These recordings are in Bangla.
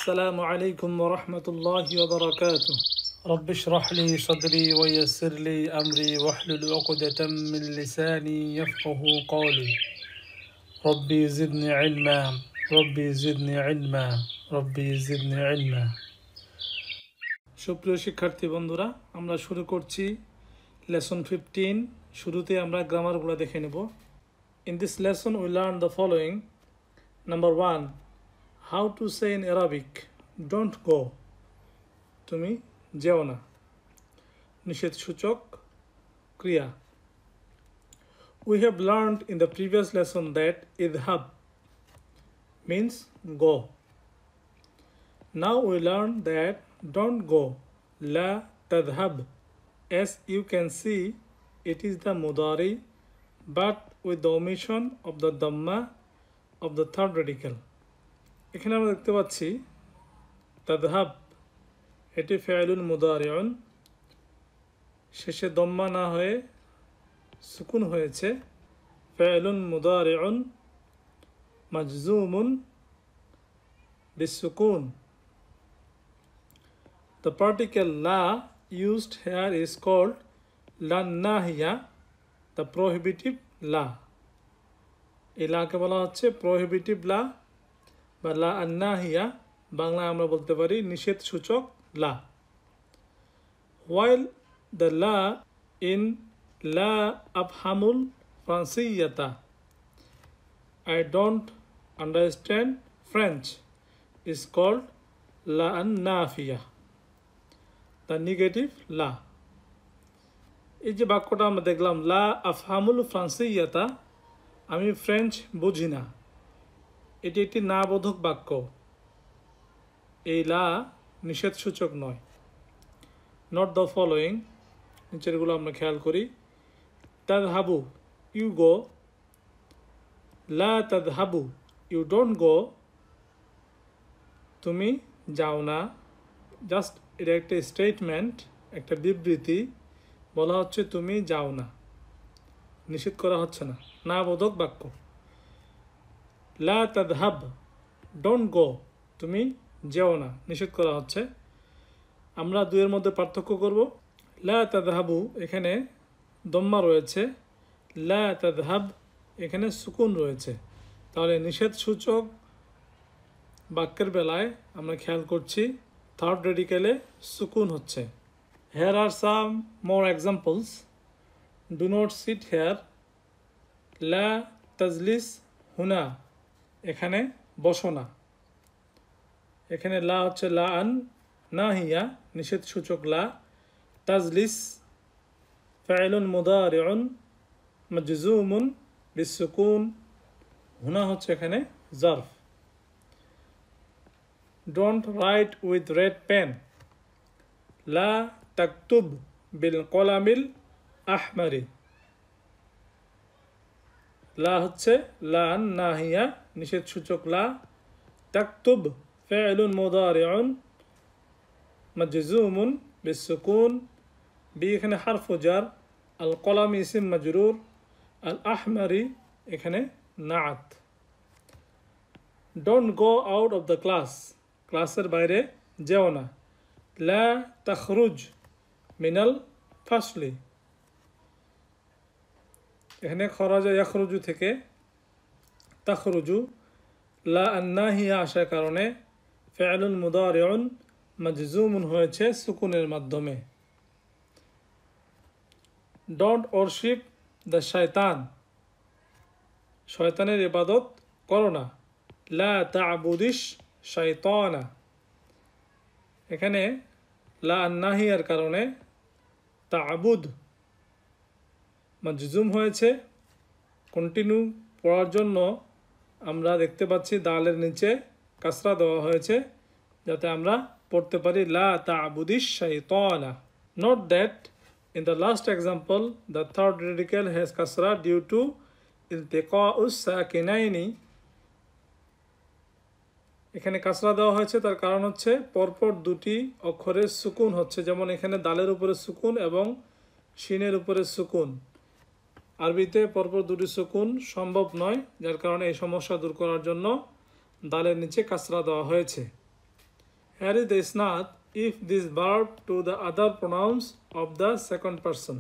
السلام عليكم ورحمة الله وبركاته. رب اشرح لي صدري ويسر لي أمري واحلل عقدة من لساني يفقه قولي. ربي زدني علما ربي زدني علما ربي زدني علما. সুপ্রিয় শিক্ষার্থী বন্ধুরা, আমরা শুরু করছি লেসন 15। শুরুতে আমরা গ্রামারগুলো দেখে নেব। In this lesson we learn the following. Number 1, how to say in Arabic don't go, তুমি যেও না, নিষেধ সূচক ক্রিয়া। We have learned in the previous lesson that idhab means go. Now we learn that don't go, la tadhhab. As you can see, it is the mudari but with the omission of the dhamma of the third radical. এখানে আমরা দেখতে পাচ্ছি তাদহাব এটি ফাইলুন মুদারিউন, শেষে দম্মা না হয়ে সুকুন হয়েছে। ফাইলুন মুদারিউন মাজজুমুন বিসুকুন। The particle la used here is called la nahiya, the prohibitive la. এই লাকে বলা হচ্ছে prohibitive la বা লা আন্নাহিয়া, বাংলায় আমরা বলতে পারি নিষেধ সূচক লা। While the la in la afhamul fransiyata, I don't understand French, is called la annafiya, the negative la. এই যে বাক্যটা আমরা দেখলাম লা আফহামুল ফ্রান্সিয়াতা, আমি ফ্রেঞ্চ বুঝি না, এটি একটি না বোধক বাক্য। এই লা নিষেধ সূচক নয়। নট দ্য ফলোয়িং, নিচেরগুলো আমরা খেয়াল করি। তাদহাবু ইউ গো, লা তাদহাবু ইউ ডোন্ট গো, তুমি যাও না। জাস্ট এটা একটা স্টেটমেন্ট, একটা বিবৃতি, বলা হচ্ছে তুমি যাও না, নিষেধ করা হচ্ছে না, না বোধক বাক্য। লা তাদহাব ডোন্ট গো, তুমি যেও না, নিষেধ করা হচ্ছে। আমরা দুইয়ের মধ্যে পার্থক্য করব। লা তাদহাবু এখানে দম্মা রয়েছে, লা তাদহাব এখানে সুকুন রয়েছে। তাহলে নিষেধ সূচক বাক্যের বেলায় আমরা খেয়াল করছি থার্ড রেডিকেলে সুকুন হচ্ছে। Here are some more examples. Do not sit here. লা তাজলিস হুনা, এখানে বসো না। এখানে লা হচ্ছে লা আন নাহিয়া, নিষেধ সূচক লা। তাজলিস ফাইলুন মুদারিউন মাজজুমুন বিসুকুন, হুনা হচ্ছে এখানে জারফ। Don't write with red pen. লা তাকতুব বিল কলামিল আহমারি। লা হচ্ছে লা আন নাহিয়া, নিষেধ সূচক লা। তাকতুব ফাইলুন মুদারিউন মাজজুমুন বিসুকুন, বি এখানে হারফু জার, আল কলাম ইসিম মাজরুর, আল আহমারি এখানে নাআত। Don't go out of the class, ক্লাসের বাইরে যেও না। লা তাখরুজ মিনাল ফাসলি, এখানে খরাজা ইয়াখরুজু থেকে তাখরুজু, লা আন্নাহিয়া আসার কারণে ফাইলুন মুদারিউন মাজজুমুন হয়েছে সুকুনের মাধ্যমে। ডোন্ট ওরশিপ দ্য শয়তান, শয়তানের ইবাদত করো না। লা তা'বুদিশ শাইতানা, এখানে লা আন্নাহিয়ার কারণে তা'বুদ মাজজুম হয়েছে। কন্টিনিউ পড়ার জন্য আমরা দেখতে পাচ্ছি দালের নিচে কাসরা দেওয়া হয়েছে, যাতে আমরা পড়তে পারি লা তা'বুদিশ শাইতানা। Note that in the last example the third radical has kasra due to iltiqa'us sakinaini. এখানে কাসরা দেওয়া হয়েছে, তার কারণ হচ্ছে পরপর দুটি অক্ষরের সুকুন হচ্ছে, যেমন এখানে দালের উপরে সুকুন এবং শিনের উপরে সুকুন। আরবিতে পরপর দুটি সুকুন সম্ভব নয়, যার কারণে এই সমস্যা দূর করার জন্য দালের নিচে কাসরা দেওয়া হয়েছে। Here is the isnad if this verb to the other pronouns of the second person.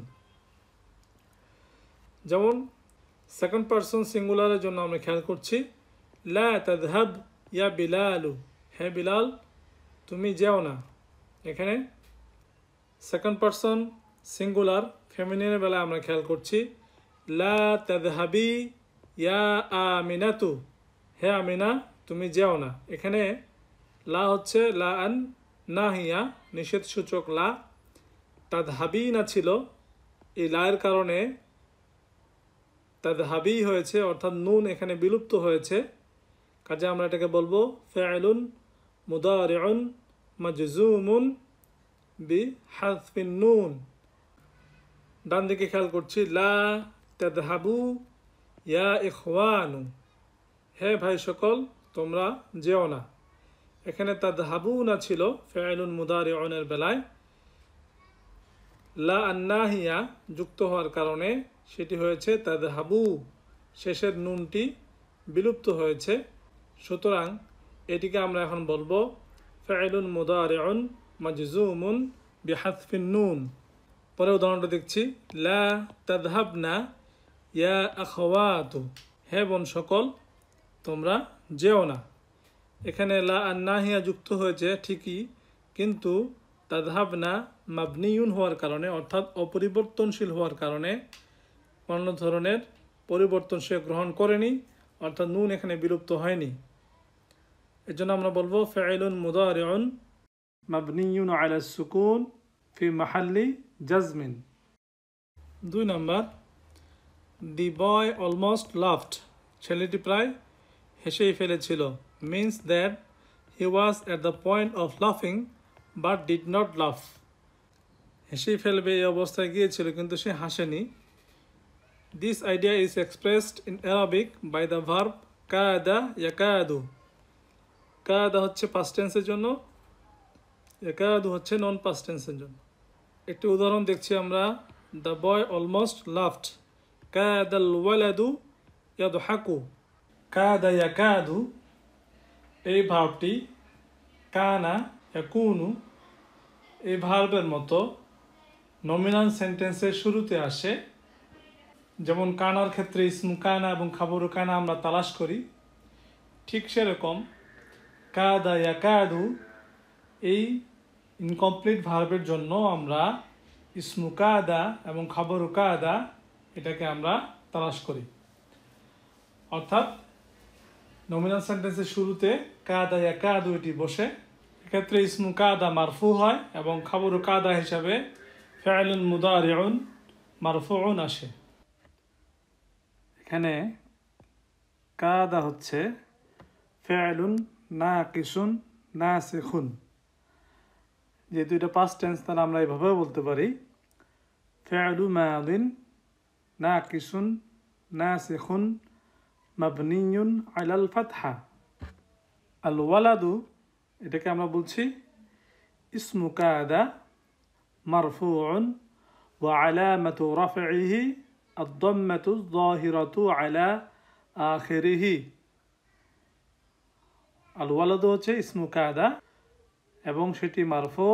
যেমন সেকেন্ড পারসন সিঙ্গুলারের জন্য আমরা খেয়াল করছি লা তাযহাব ইয়া বিলালু, হে বিলাল তুমি যেও না। এখানে সেকেন্ড পারসন সিঙ্গুলার ফেমিনিনের বেলায় আমরা খেয়াল করছি লা তাযহাবি ইয়া আমিনাতু, হে আমিনা তুমি যেও না। এখানে লা হচ্ছে লা আন নাহিয়া, নিষেধ সূচক লা। তাযহাবি না ছিল, এই লায়ের কারণে তাযহাবি হয়েছে, অর্থাৎ নুন এখানে বিলুপ্ত হয়েছে। কাজে আমরা এটাকে বলবো ফাইলুন মুদারিউন মাজজুমুন বিহাযফিন নুন। ডান দিকে খেয়াল করছি লা তাযহাবু ইয়া ইখওয়ানু, হে ভাই সকল তোমরা যেও না। এখানে তাযহাবু না ছিল ফাইলুন মুদারিউনের বেলায়, লা আন্নাহিয়া যুক্ত হওয়ার কারণে সেটি হয়েছে তাযহাবু, শেষের নুনটি বিলুপ্ত হয়েছে। সুতরাং এটিকে আমরা এখন বলবো ফাইলুন মুদারিউন মাজজুমুন বিহাযফিন নুন। পরে উদাহরণটা দেখছি লা তাযহাবনা ইয়া আখওয়াতু, হে বোন সকল তোমরা যেও না। এখানে লা আন্নাহিয়া যুক্ত হয়েছে ঠিকই, কিন্তু তাযহাবনা মাবনিয়ুন হওয়ার কারণে অর্থাৎ অপরিবর্তনশীল হওয়ার কারণে কোনো ধরনের পরিবর্তন সে গ্রহণ করেনি, অর্থাৎ নুন এখানে বিলুপ্ত হয়নি। এর জন্য আমরা বলবো ফাইলুন মুদারিউন মাবনিয়ুন আলা সুকুন ফি মাহাল্লি জাজমিন। 2 number the boy almost laughed, ছেলেটি প্রায় হেসেই ফেলেছিল। Means that he was at the point of লাফিং বাট ডিড নট লাফ, হেসেই ফেলবে এই অবস্থায় গিয়েছিল কিন্তু সে হাসেনি। This idea is expressed in Arabic by the verb কাদা ইয়াকাদু। কাদা হচ্ছে পাস্ট টেন্সের জন্য, ইয়াকাদু হচ্ছে নন পাস্ট টেন্সের জন্য। একটি উদাহরণ দেখছি আমরা, the boy almost laughed Kadhal ওয়ালাদু ইয়াদহাকু। কাদা ইয়াকাদু এই ভার্বটি কানা ইয়াকুনু এই ভার্বের মতো নমিনাল সেন্টেন্সের শুরুতে আসে। যেমন কানার ক্ষেত্রে ইসমু কানা এবং খাবরু কানা আমরা তালাশ করি, ঠিক সেরকম কাদা ইয়াকাদু এই ইনকমপ্লিট ভার্বের জন্য আমরা ইসমু কাদা এবং খাবরু কাদা এটাকে আমরা তালাশ করি। অর্থাৎ নমিনাল সেন্টেন্সের শুরুতে কাদা ইয়াকাদু এটি বসে, এক্ষেত্রে ইসমু কাদা মারফু হয় এবং খাবরু কাদা হিসাবে ফাইলুন মুদারিউন মারফুউন আসে। এখানে কাদা হচ্ছে ফাইলুন নাকিসুন নাসিখুন, যেহেতু এটা পাস্ট টেন্স তাহলে আমরা এইভাবে বলতে পারি ফাইলু মাদিন নাকিসুন নাসিখুন মাবনিয়ুন আলাল ফাতহা। আল ওয়ালাদু এটাকে আমরা বলছি ইসমু কাদা মারফুউন ওয়া আলামাতু রাফইহি الضمة الظاهرة على آخره। আল ওয়ালাদু হচ্ছে ইসমু কাদা এবং সেটি মারফু।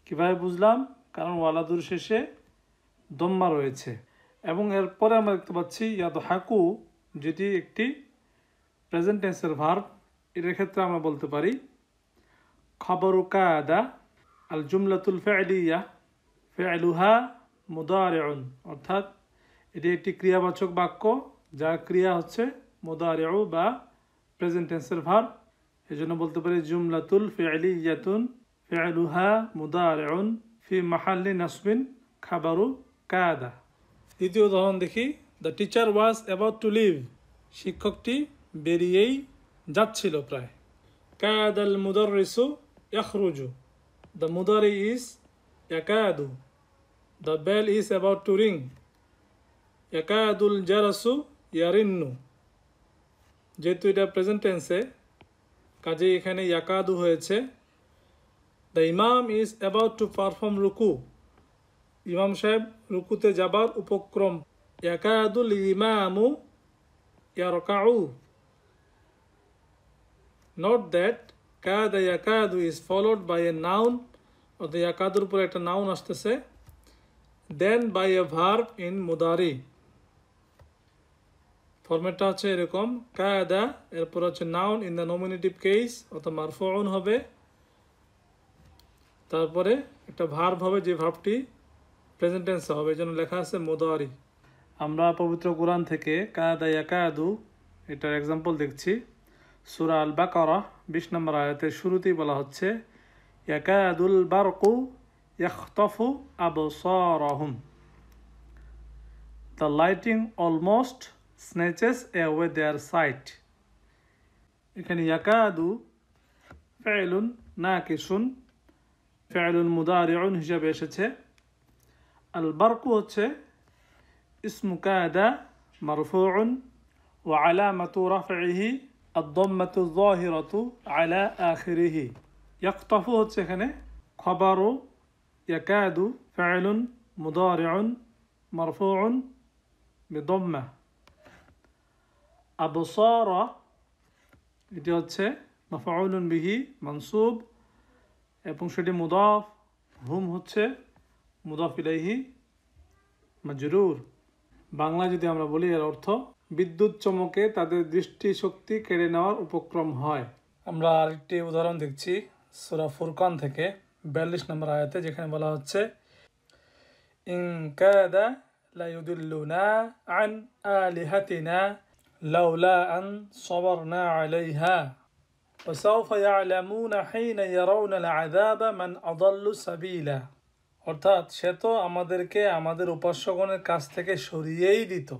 কিভাবে বুঝলাম? কারণ ওয়ালাদুর শেষে দম্মা রয়েছে। এবং এরপরে আমরা দেখতে পাচ্ছি ইয়াদহাকু, যেটি একটি প্রেজেন্ট টেন্সের ভার্ব। এর ক্ষেত্রে আমরা বলতে পারি খবরু কাদা আল জুমলাতুল ফাইলিয়া ফাইলুহা মুদারিউন, অর্থাৎ এটি একটি ক্রিয়াবাচক বাক্য যার ক্রিয়া হচ্ছে মুদারিউ বা প্রেজেন্ট টেন্সের ভার্ব। এজন্য বলতে পারি জুমলাতুল ফাইলিয়াতুন ফাইলুহা মুদারিউন ফি মাহাল্লি নাসবিন খাবারু কাদা। দ্বিতীয় উদাহরণ দেখি, the teacher was about to leave, শিক্ষকটি বেরিয়েই যাচ্ছিল প্রায়। কাদাল মুদাররিসু ইয়াখরুজু, দ্য মুদারি ইজ ইয়াকাদু, the bell is about to ring, ইয়াকাদুল জারাসু ইয়ারিন্নু। যেহেতু এটা প্রেজেন্ট টেন্সে কাজে এখানে ইয়াকাদু হয়েছে। দ্য ইমাম ইজ অ্যাবাউট টু পারফর্ম রুকু, ইমাম সাহেব রুকুতে যাবার উপক্রম। ইয়াকাদুল ইমামু ইয়ারকাউ, note that কাদা ইয়াকাদু is followed by a noun, অর্থাৎ ইয়াকাদুর উপরে একটা নাউন আসতেছে, then by a verb in মুদারি। ফরম্যাটটা হচ্ছে এরকম, কাদা এরপর হচ্ছে noun in the nominative case অর্থাৎ মারফুউন হবে, তারপরে একটা ভার্ব হবে যে ভার্বটি প্রেজেন্ট টেন্সে হবে, এই জন্য লেখা আছে মুদারি। আমরা পবিত্র কোরআন থেকে কাদা ইয়াকাদু এটার এক্সাম্পল দেখছি। সূরা আল বাকারা 20 নম্বর আয়াতের শুরুতেই বলা হচ্ছে ইয়াকাদুল বারকু ইয়াখতাফু আবসারাহুম, the lighting almost snatches away their sight. এখানে ইয়াকাদু ফি'লুন নাকিসুন, ফি'লুন মুদারিউন হিসাবে এসেছে। আল বারকু হচ্ছে ইসমু কাদা মারফুউন ওয়া আলামাতু রাফইহি আদ-দাম্মাতু যাহিরাতু আলা আখিরিহি। ইয়াকতাফু হচ্ছে এখানে খবরু ইয়াকাদু ফি'লুন মুদারিউন মারফুউন বিদাম্মা। আবসারা এটি হচ্ছে মাফউলুন বিহি মানসুব এবং সেটি মুদাফ, হুম হচ্ছে মুদাফ ইলাইহি মাজরুর। বাংলা যদি আমরা বলি এর অর্থ বিদ্যুৎ চমকে তাদের দৃষ্টিশক্তি কেড়ে নেওয়ার উপক্রম হয়। আমরা আরেকটি উদাহরণ দেখছি সূরা ফুরকান থেকে 42 নম্বর আয়াতে, যেখানে বলা হচ্ছে ইন কাদা লা ইউদিল্লুনা আন আলিহাতিনা লাউলা আন সাবারনা আলাইহা ওয়া সাওফা ইয়ালামুনা হিনা ইয়ারাউনা আল-আযাবা মান আযাল্লু সাবিলা। অর্থাৎ সে তো আমাদেরকে আমাদের উপাস্যগণের কাছ থেকে সরিয়েই দিত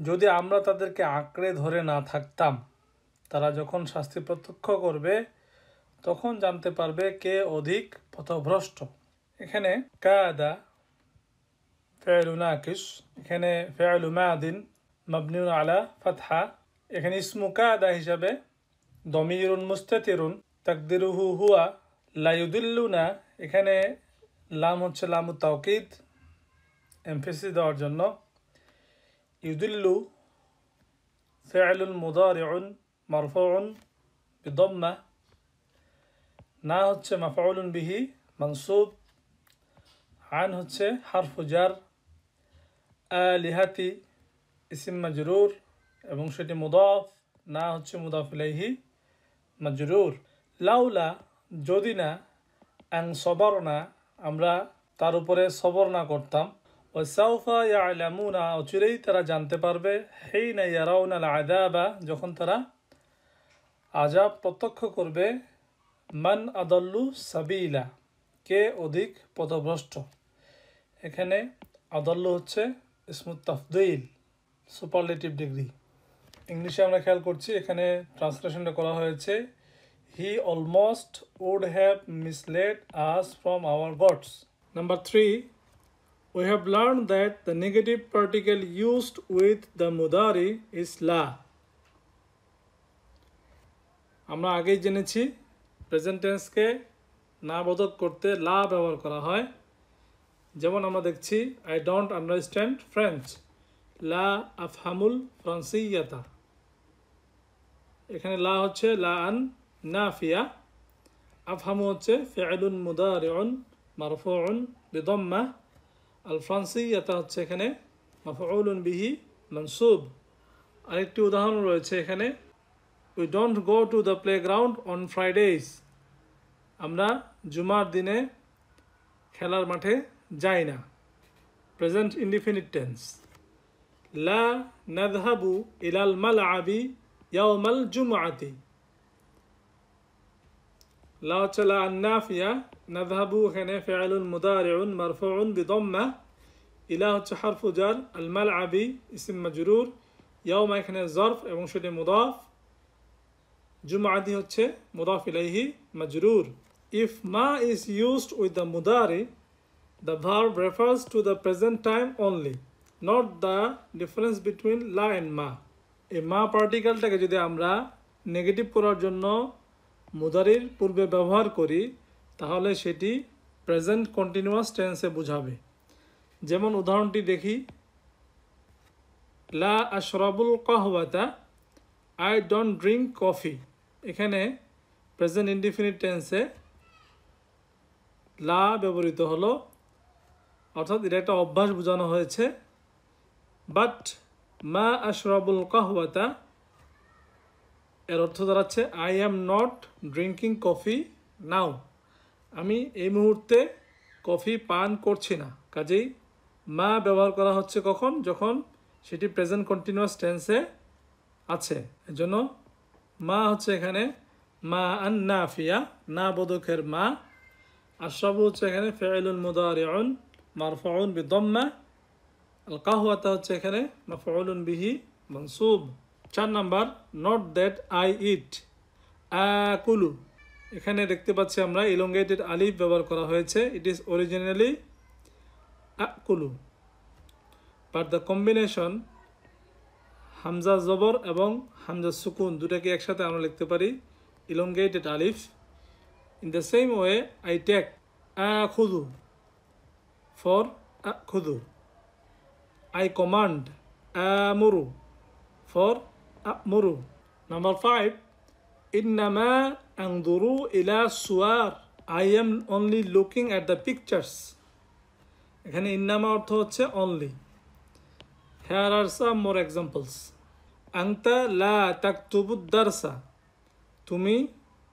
যদি আমরা তাদেরকে আঁকড়ে ধরে না থাকতাম। তারা যখন শাস্তি প্রত্যক্ষ করবে তখন জানতে পারবে কে অধিক পথভ্রষ্ট। এখানে কাদা ফি'লু নাকিস, এখানে ফি'লু মাদিন মাবনিউন আলা ফাতহা, এখানে ইসমু কাদা হিসাবে দমিরুন মুস্তাতিরুন তাকদিরুহু হুয়া লা ইউদিল্লুনা, এখানে লাম হচ্ছে লামু তাওকিদ এমফেসিস দেওয়ার জন্য। ইউদিল্লু ফি'লুন মুদারিউন মারফুউন বিদাম্মা, না হচ্ছে মাফউলুন বিহি মানসুব, আন হচ্ছে হারফু জার, আলিহাতি ইসম মাজরুর এবং সেটি মুদাফ, না হচ্ছে মুদাফ ইলাইহি মাজরুর। লাউলা যদি না, আন সবরনা আমরা তার উপরে সবর না করতাম, ওয়া সাওফা ইয়ালামুনা অচিরেই তারা জানতে পারবে, হিনা ইয়ারাউনা আল-আযাবা যখন তারা আযাব প্রত্যক্ষ করবে, মান আদাল্লু সাবিলা কে অধিক পথভ্রষ্ট। এখানে আদাল্লু হচ্ছে ইসমুত তাফদীল সুপারলেটিভ ডিগ্রি। ইংলিশে আমরা খেয়াল করছি এখানে ট্রান্সলেশনটা করা হয়েছে he almost would have misled us from our gods. Number 3, we have learned that the negative particle used with the mudari is la. আমরা আগেই জেনেছি প্রেজেন্ট টেন্সকে না বোধক করতে লা ব্যবহার করা হয়। যেমন আমরা দেখছি আই ডোন্ট আন্ডারস্ট্যান্ড ফ্রেঞ্চ, লা আফহামুল ফ্রান্সিয়াতা। এখানে লা হচ্ছে লা আন নাফিয়া, আফহামু হচ্ছে ফি'লুন মুদারিউন মারফুউন বিদাম্মা, আল ফ্রান্সিয়াতা হচ্ছে এখানে মাফউলুন বিহি মানসুব। আরেকটি উদাহরণ রয়েছে এখানে, we don't go to the playground on Fridays, আমরা জুমার দিনে খেলার মাঠে যাই না, প্রেজেন্ট ইনডিফিনিট টেন্স। লা নাযহাবু ইলাল মালআবি ইয়াওমাল জুমআতি, লা হচ্ছে লা আন-নাফিয়া, নাযহাবু এখানে ফি'লুন মুদারিউন মারফুউন বিদাম্মা, ইলা হচ্ছে হারফু জার, আল মালআবি ইসম মাজরুর, ইয়াওমা এখানে জরফ এবং সেটি মুদাফ, জুমআতি হচ্ছে মুদাফ ইলাইহি মাজরুর। If ma is used with the mudari, the verb refers to the present time only, not the difference between la and ma. এই মা পার্টিকেলটাকে যদি আমরা নেগেটিভ করার জন্য মুদারির পূর্বে ব্যবহার করি তাহলে সেটি প্রেজেন্ট কন্টিনিউয়াস টেন্সে বোঝাবে। যেমন উদাহরণটি দেখি, লা আশরাবুল কাহওয়াতা, আই ডোন্ট ড্রিঙ্ক কফি। এখানে প্রেজেন্ট ইনডিফিনিট টেন্সে লা ব্যবহৃত হলো, অর্থাৎ এটা একটা অভ্যাস বোঝানো হয়েছে। বাট মা আশরাবুল কাহওয়াতা এর অর্থ দাঁড়াচ্ছে I am not drinking coffee now, আমি এই মুহূর্তে কফি পান করছি না। কাজেই মা ব্যবহার করা হচ্ছে কখন? যখন সেটি প্রেজেন্ট কন্টিনিউয়াস টেন্সে আছে। এজন্য মা হচ্ছে এখানে মা আন নাফিয়া, না বোধকের মা। আশরাবু হচ্ছে এখানে ফিউলুন মুদারিউন মারফুউন বিদাম্মা, আল কাহওয়াতা হচ্ছে এখানে মাফউলুন বিহি মানসুব। 4 number not that I eat আকুলু, এখানে দেখতে পাচ্ছি আমরা ইলংগেটেড আলিফ ব্যবহার করা হয়েছে। ইট ইজ অরিজিনালি আকুলু, বাট দ্য কম্বিনেশন হামজা জবর এবং হামজা সুকুন দুটাকে একসাথে আমরা লিখতে পারি ইলংগেটেড আলিফ। In the same way I take আখুদু ফর আখুদু, I command amuru for amuru. Number 5, innama anduru ila suwar, I am only looking at the pictures. এখানে ইন্নামা অর্থ হচ্ছে only. Here are some more examples. আংতা লা তাকতুবু দারসা, তুমি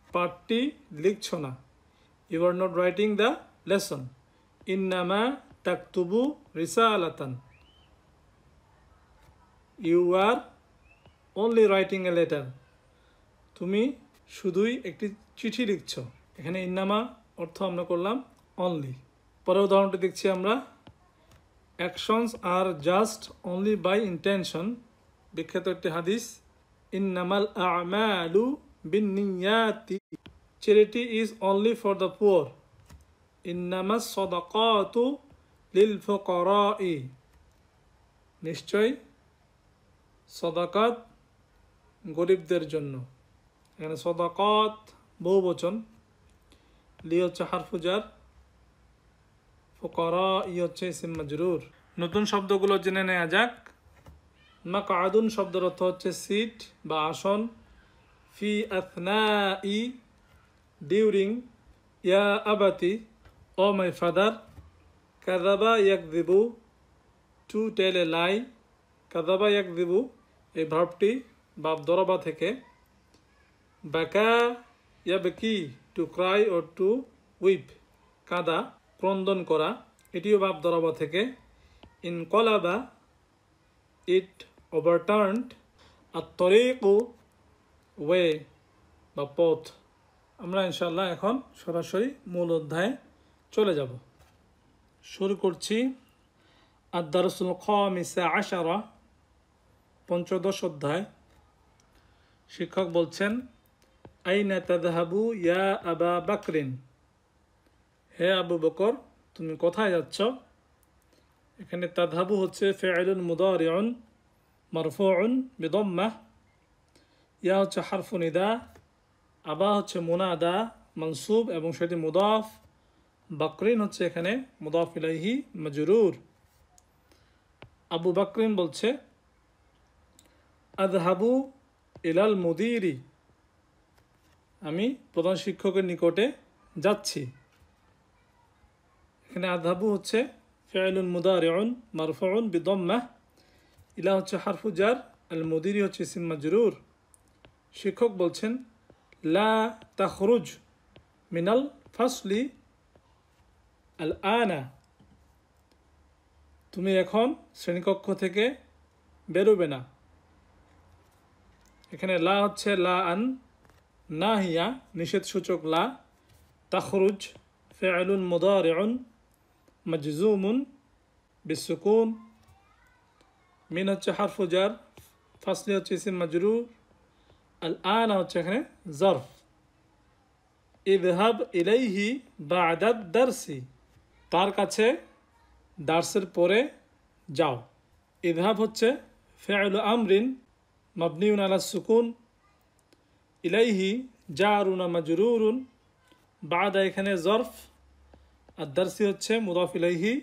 পাঠটি লিখছো না। You are not writing the lesson. ইন্নামা তাকতুবু রিসালাতান, You are only writing a letter. তুমি শুধুই একটি চিঠি লিখছো। এখানে ইন্নামা অর্থ আমরা করলাম only। পরের উদাহরণটি দেখছি আমরা। Actions are just only by intention, বিখ্যাত একটি হাদিস। ইন্নামাল আ'মালু বিন্নিয়াতি, charity is only for the poor. ইন্নামাস সাদাকাতু লিল ফুকারাই, নিশ্চয় সদাকাত গরিবদের জন্য। এখানে সদাকাত বহু বচন, লি হচ্ছে হারফুজার, ফুকারা ই হচ্ছে ইসম মাজরুর। নতুন শব্দগুলো জেনে নেওয়া যাক। মাকআদুন শব্দের অর্থ হচ্ছে সিট বা আসন। ফি আথনাই ডিউরিং, ইয়া আবাতি ও মাই ফাদার। কাযাবা ইয়াকযিবু টু টেল এ লাই, কাযাবা ইয়াকযিবু এই ভার্বটি বাপ দরবা থেকে। বাকা ইয়াবকি to cry or to weep, কাঁদা ক্রন্দন করা, এটিও বাপ দরবা থেকে। ইনকলাবা ইট ওভারটার্নড, আত-তরিকু ওয়ে বা পথ। আমরা ইনশাআল্লাহ এখন সরাসরি মূল অধ্যায়ে চলে যাব। শুরু করছি আদ-দারসুল খামিসা আশারা, পঞ্চদশ অধ্যায়। শিক্ষক বলছেন আইনা তাযহাবু ইয়া আবা বকরিন, হে আবু বকর তুমি কোথায় যাচ্ছ? এখানে তাযহাবু হচ্ছে ফি'লুন মুদারিউন মারফুউন বিদাম্মাহ, ইয়া হচ্ছে হারফু নিদা, আবা হচ্ছে মুনাদা মানসুব এবং সেটি মুদাফ, বকরিন হচ্ছে এখানে মুদাফ ইলাইহি মাজরুর। আবু বকরিন বলছে আযহাবু ইলাল মুদিরি, আমি প্রধান শিক্ষকের নিকটে যাচ্ছি। এখানে আযহাবু হচ্ছে ফি'লুন মুদারিউন মারফুউন বিদাম্মাহ, ইলা হচ্ছে হারফু জার, আল মুদিরি হচ্ছে ইসম মাজরুর। শিক্ষক বলছেন লা তাখরুজ মিনাল ফাসলি আল আনা, তুমি এখন শ্রেণীকক্ষ থেকে বেরোবে না। এখানে লা হচ্ছে লা আন নাহিয়া, নিষেধ সূচক লা। তাখরুজ ফি'লুন মুদারিউন মাজজুমুন বিসুকুন, মিন হচ্ছে হারফু জার, ফাসলি হচ্ছে ইসম মাজরুর, আল আনা হচ্ছে এখানে জারফ। ইযহাব ইলাইহি বা'দাদ দারসি, তার কাছে দার্সের পরে যাও। ইযহাব হচ্ছে ফি'লু আমরিন মাবনিউন আলা সুকুন, ইলাইহি জারুন মাজরুরুন, বাদা এখানে জরফ, আর দারসি হচ্ছে মুদাফ ইলাইহি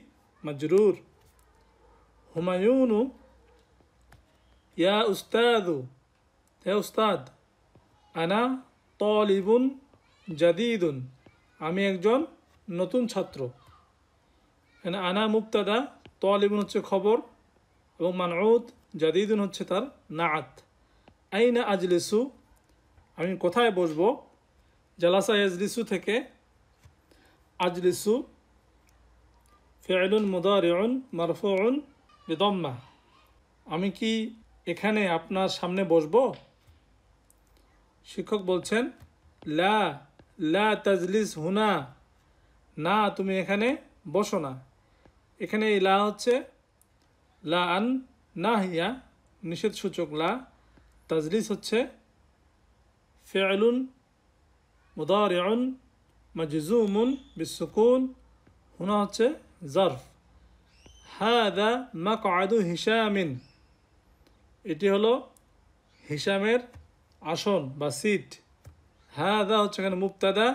মাজরুর। হুমায়ুনু ইয়া উস্তাদু, হে উস্তাদ, আনা তালিবুন জাদিদুন, আমি একজন নতুন ছাত্র। এখানে আনা মুবতাদা, তালিবুন হচ্ছে খবর এবং মানউত জাদিদুন হচ্ছে তার নাআত। আইনা আজলিসু, আমি কোথায় বসবো। জালাসা ইয়াজলিসু থেকে আজলিসু ফি'লুন মুদারিউন মারফুউন বিদাম্মা, আমি কি এখানে আপনার সামনে বসবো। শিক্ষক বলছেন লা লা তাজলিস হুনা, না তুমি এখানে বসো না। এখানে এই লা হচ্ছে লা আন নাহিয়া, নিষেধ সূচক লা। তাজলিস হচ্ছে ফি'লুন মুদারিউন মাজজুমুন বিসসুকুন, হুনা হচ্ছে জারফ। হাদা মাকআদু হিশামিন, এটি হলো হিশামের আসন বা সিট। হাদা হচ্ছে এখানে মুবতাদা,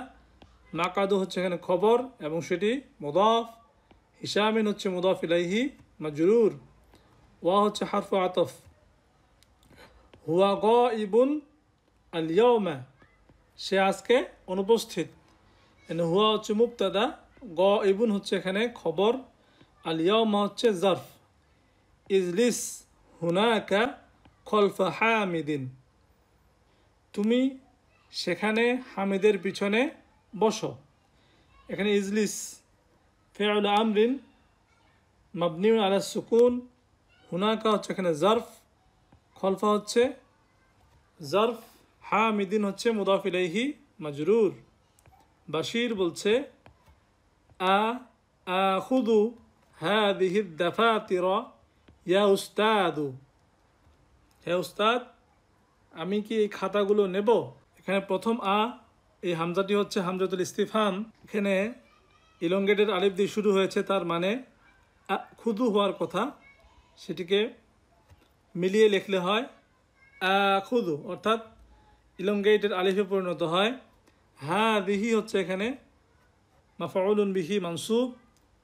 মাকাদু হচ্ছে এখানে খবর এবং সেটি মুদাফ। হিশামিন হচ্ছে মুদাফ ইলাইহি মাজরুর। ওয়া হচ্ছে হারফু আতফ। হুয়া গাইবুন আল ইয়াউমা, সে আজকে অনুপস্থিত। এখানে হুয়া হচ্ছে মুবতাদা, গাইবুন হচ্ছে এখানে খবর, আল ইয়াউমা হচ্ছে জারফ। ইজলিস হুনাকা খলফা হামিদিন, তুমি সেখানে হামিদের পিছনে বসো। এখানে ইজলিস ফি'ল আমরিন মাবনিউন আলা সুকুন, হুনাকা হচ্ছে এখানে জারফ, খলফা হচ্ছে জারফ, হামিদিন হচ্ছে মুদাফ ইলাইহি মাজরুর। বাশির বলছে আখুদু হাদিহি দাফাতিরা ইয়া উস্তাদু, হে উস্তাদ আমি কি এই খাতাগুলো নেব। এখানে প্রথম এই হামজাটি হচ্ছে হামজাতুল ইস্তিফহাম। এখানে ইলঙ্গেটেড আলিফ দিয়ে শুরু হয়েছে, তার মানে খুদু হওয়ার কথা, সেটিকে মিলিয়ে লিখলে হয় খুদু, অর্থাৎ ইলঙ্গেটেড আলিফে পরিণত হয়। হাদিহি হচ্ছে এখানে মাফউলুন বিহি মানসুব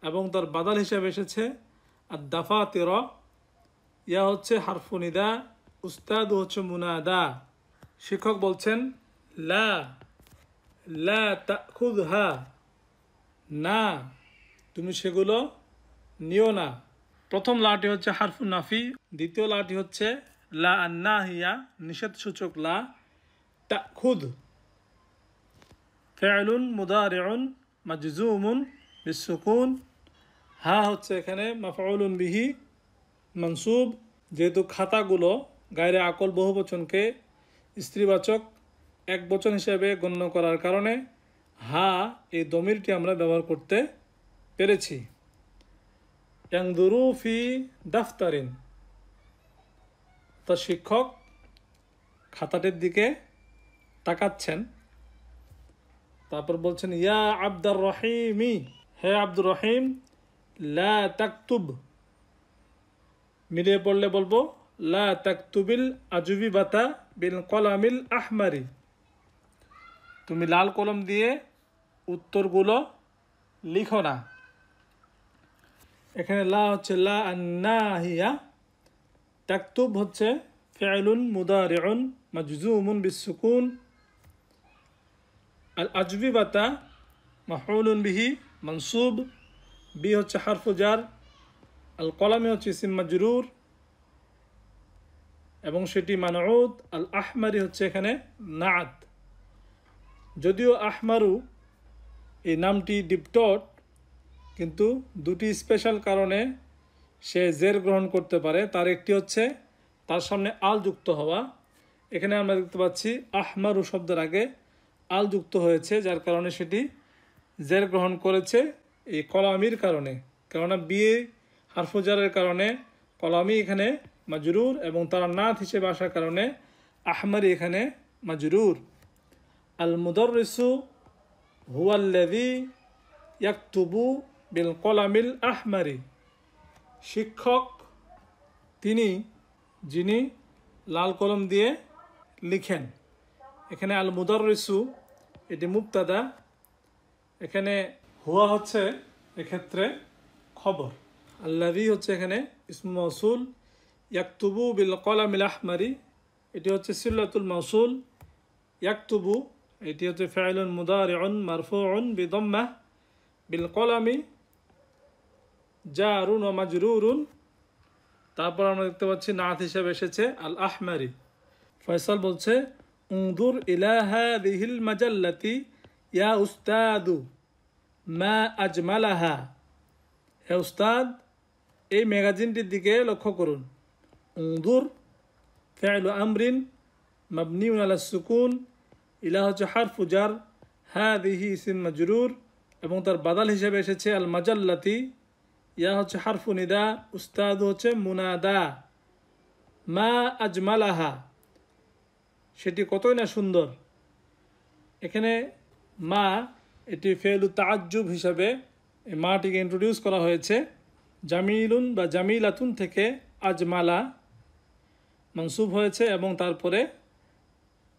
এবং তার বাদাল হিসাবে এসেছে আর দাফাতিরা। ইয়া হচ্ছে হারফু নিদা, উস্তাদু হচ্ছে মুনাদা। শিক্ষক বলছেন লা লা তাখুযহা, না তুমি সেগুলো নিও না। প্রথম লাটি হচ্ছে হারফু নাফি, দ্বিতীয় লাটি হচ্ছে লা আন্নাহিয়া, নিষেধ সূচক লা। তাখুদ ফি'লুন মুদারিউন মাজজুমুন বিসসুকুন, হা হচ্ছে এখানে মাফউলুন বিহি মানসুব। যেহেতু খাতাগুলো গায়রে আকল বহুবচনকে স্ত্রীবাচক একবচন হিসেবে গণ্য করার কারণে হা এই দমিরটি আমরা ব্যবহার করতে পেরেছি। ইয়ানদুরু ফি দাফতারিন, তার শিক্ষক খাতাটির দিকে তাকাচ্ছেন। তারপর বলছেন ইয়া আব্দুর রহিমি, হে আব্দুর রহিম, লা তাকতুব, মিলিয়ে পড়লে বলবো লা তাকতুবিল আজুবিবাতা বিল কলামিল আহমারি, তুমি লাল কলম দিয়ে উত্তরগুলো লিখো না। এখানে লা হচ্ছে লা আন্নাহিয়া, তাকতুব হচ্ছে ফি'লুন মুদারিউন মাজজুমুন বিসসুকুন, আল আজবিবাতা মাফউলুন বিহি মানসুব, বি হচ্ছে হারফু জার, আল কলামি হচ্ছে ইসিম মাজরুর এবং সেটি মানউত। আল আহমারি হচ্ছে এখানে নাআত। যদিও আহমারু এই নামটি ডিপটট, কিন্তু দুটি স্পেশাল কারণে সে জের গ্রহণ করতে পারে। তার একটি হচ্ছে তার সামনে আল যুক্ত হওয়া। এখানে আমরা দেখতে পাচ্ছি আহমারু শব্দের আগে আল যুক্ত হয়েছে, যার কারণে সেটি জের গ্রহণ করেছে এই কলামির কারণে। কেননা বিয়ে হারফুজারের কারণে কলামি এখানে মাজরুর এবং তারা নাথ হিসেবে আসার কারণে আহমারি এখানে মাজরুর। আল মুদাররিসু হুয়াল্লাযী ইয়াকতুবু বিল কলামিল আহমারি, শিক্ষক তিনি যিনি লাল কলম দিয়ে লিখেন। এখানে আল মুদাররিসু এটি মুবতাদা, এখানে হুয়া হচ্ছে এক্ষেত্রে খবর, আল্লাযী হচ্ছে এখানে ইসমু মাউসুল, ইয়াকতুবু বিল কলামিল আহমারি এটি হচ্ছে সিলাতুল মাউসুল, ইয়াকতুবু এটি হচ্ছে ফাইলুন মুদারিউন মারফুউন বিদাম্মাহ বিল কলামি জারুন ওয়া মাজরুরুন। তারপর আমরা দেখতে পাচ্ছি নাত হিসেবে এসেছে আল আহমারি। ফয়সাল বলছে উনজুর ইলা হাযিহিল মাজাল্লাতি ইয়া উস্তাদু মা আজমালাহা। হে উস্তাদ, এই ম্যাগাজিনটির দিকে লক্ষ্য করুন। উনজুর ফি'লু আমরিন মাবনিউন আলা সুকুন, ইলা হচ্ছে হারফু জার, হাযিহি ইসম মাজরুর এবং তার বাদাল হিসেবে এসেছে আল মাজাল্লাতি। ইয়া হচ্ছে হারফু নিদা, উস্তাদ হচ্ছে মুনাদা। মা আজমালাহা, সেটি কতই না সুন্দর। এখানে মা এটি ফেলু তাজ্জুব হিসাবে এই মাটিকে ইন্ট্রোডিউস করা হয়েছে। জামিলুন বা জামিলাতুন থেকে আজমালা মনসুব হয়েছে এবং তারপরে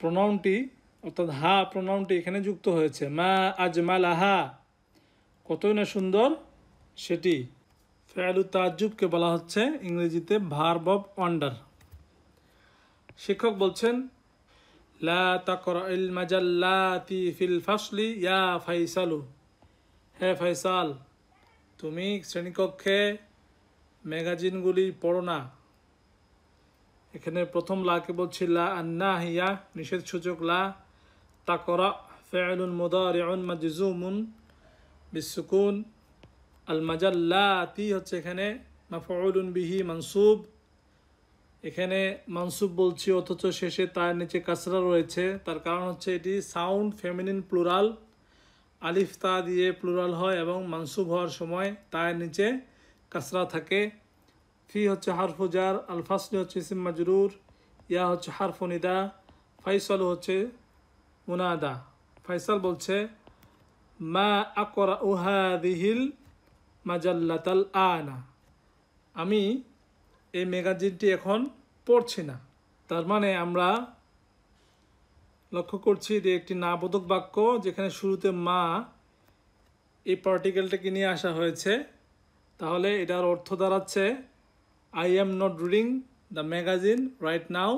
প্রোনাউনটি অর্থাৎ হা প্রোনাউনটি এখানে যুক্ত হয়েছে। মা আজমালাহা, কতই না সুন্দর সেটি। ফেলু তাজ্জুবকে বলা হচ্ছে ইংরেজিতে ভার্ব অফ ওয়ান্ডার। শিক্ষক বলছেন লা তাকরাইল মাজাল্লাতি ফিল ফাসলি ইয়া ফাইসালু। হে ফাইসাল, তুমি শ্রেণীকক্ষে ম্যাগাজিনগুলি পড়ো না। এখানে প্রথম লাকে বলছি লা আন্নাহিয়া, নিষেধ সূচক লা। তাকরা ফি'লুন মুদারিউন মাজজুমুন বিসসুকুন। আল মাজাল্লাতি হচ্ছে এখানে মাফউলুন বিহি মানসুব। এখানে মানসুব বলছি অথচ শেষে তার নিচে কাসরা রয়েছে। তার কারণ হচ্ছে এটি সাউন্ড ফেমিনিন প্লুরাল, আলিফ তা দিয়ে প্লুরাল হয় এবং মানসুব হওয়ার সময় তার নিচে কাসরা থাকে। ফি হচ্ছে হারফু জার, আল ফাসলি হচ্ছে ইসম মাজরুর, ইয়া হচ্ছে হারফু নিদা, ফাইসাল হচ্ছে মুনাদা। ফাইসাল বলছে মা আকরাউ হাযিহিল মাজাল্লাতাল আনা, আমি এই ম্যাগাজিনটি এখন পড়ছি না। তার মানে আমরা লক্ষ্য করছি যে একটি নাবোধক বাক্য যেখানে শুরুতে মা এই পার্টিকেলটাকে নিয়ে আসা হয়েছে। তাহলে এটার অর্থ দাঁড়াচ্ছে I am not reading the magazine right now,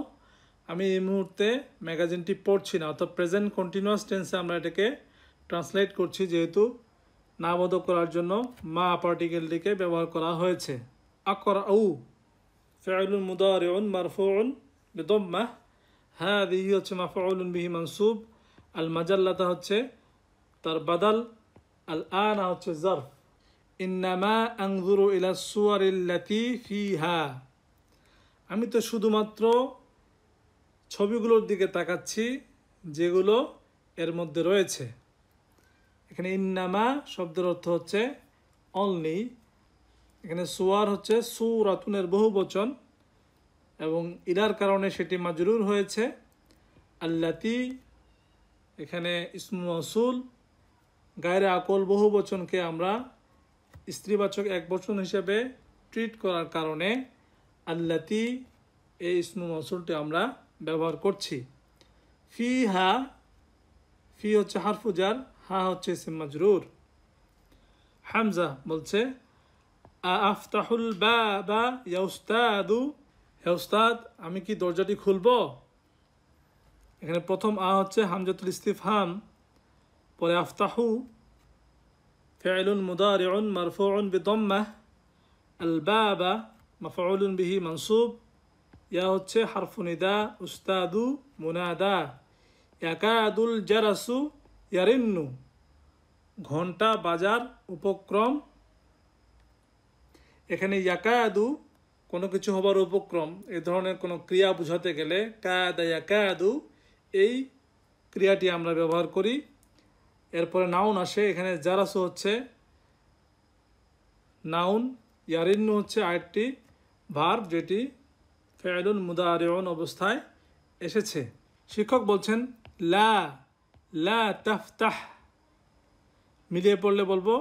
আমি এই মুহূর্তে ম্যাগাজিনটি পড়ছি না। অর্থাৎ প্রেজেন্ট কন্টিনিউয়াস টেন্সে আমরা এটাকে ট্রান্সলেট করছি, যেহেতু নাবোধক করার জন্য মা পার্টিকেলটিকে ব্যবহার করা হয়েছে। আকরাউ ফি'লুন মুদারিউন মারফুউন বিদাম্মাহ, হাযিহি হচ্ছে মাফউলুন বিহি মানসুব, আল মাজাল্লাতা হচ্ছে তার বাদাল, আল আনা হচ্ছে জারফ। ইন্নামা আনজুরু ইলা সুওয়ারিল্লাতি ফিহা, আমি তো শুধুমাত্র ছবিগুলোর দিকে তাকাচ্ছি যেগুলো এর মধ্যে রয়েছে। এখানে ইন্নামা শব্দের অর্থ হচ্ছে অনলি। এখানে সুয়ার হচ্ছে সূরাতুনের বহুবচন এবং ইলার কারণে সেটি মাজরুর হয়েছে। আল্লাতি এখানে ইসমু মাউসুল, গায়রে আকল বহুবচনকে আমরা স্ত্রীবাচক একবচন হিসেবে ট্রিট করার কারণে আল্লাতি এই ইসমু মাউসুলটি আমরা ব্যবহার করছি। ফিহা, ফি হচ্ছে হারফু জার, হা হচ্ছে ইসম মাজরুর। হামজা বলছে আফতাহুল বাবা ইয়া উস্তাদু, হে উস্তাদ আমি কি দরজাটি খুলব। এখানে প্রথম হচ্ছে হামজাতুল ইস্তিফহাম, পরে আফতাহু ফি'লুন মুদারিউন মারফুউন বিদাম্মাহ, আল বাবা মাফউলুন বিহি মানসুব, ইয়া হচ্ছে হারফু নিদা, উস্তাদু মুনাদা। ইয়াকাদুল জারাসু ইয়ারিন্নু, ঘন্টা বাজার উপক্রম। এখানে ইয়াকাদু কোনো কিছু হবার উপক্রম, এ ধরনের কোনো ক্রিয়া বোঝাতে গেলে কাদা ইয়াকাদু এই ক্রিয়াটি আমরা ব্যবহার করি। এরপরে নাউন আসে, এখানে জারাসু হচ্ছে নাউন, ইয়ারিন্নু হচ্ছে আরেকটি ভার্ব যেটি ফি'লুন মুদারিউন অবস্থায় এসেছে। শিক্ষক বলছেন লা লা তাফতাহ, মিলিয়ে পড়লে বলবো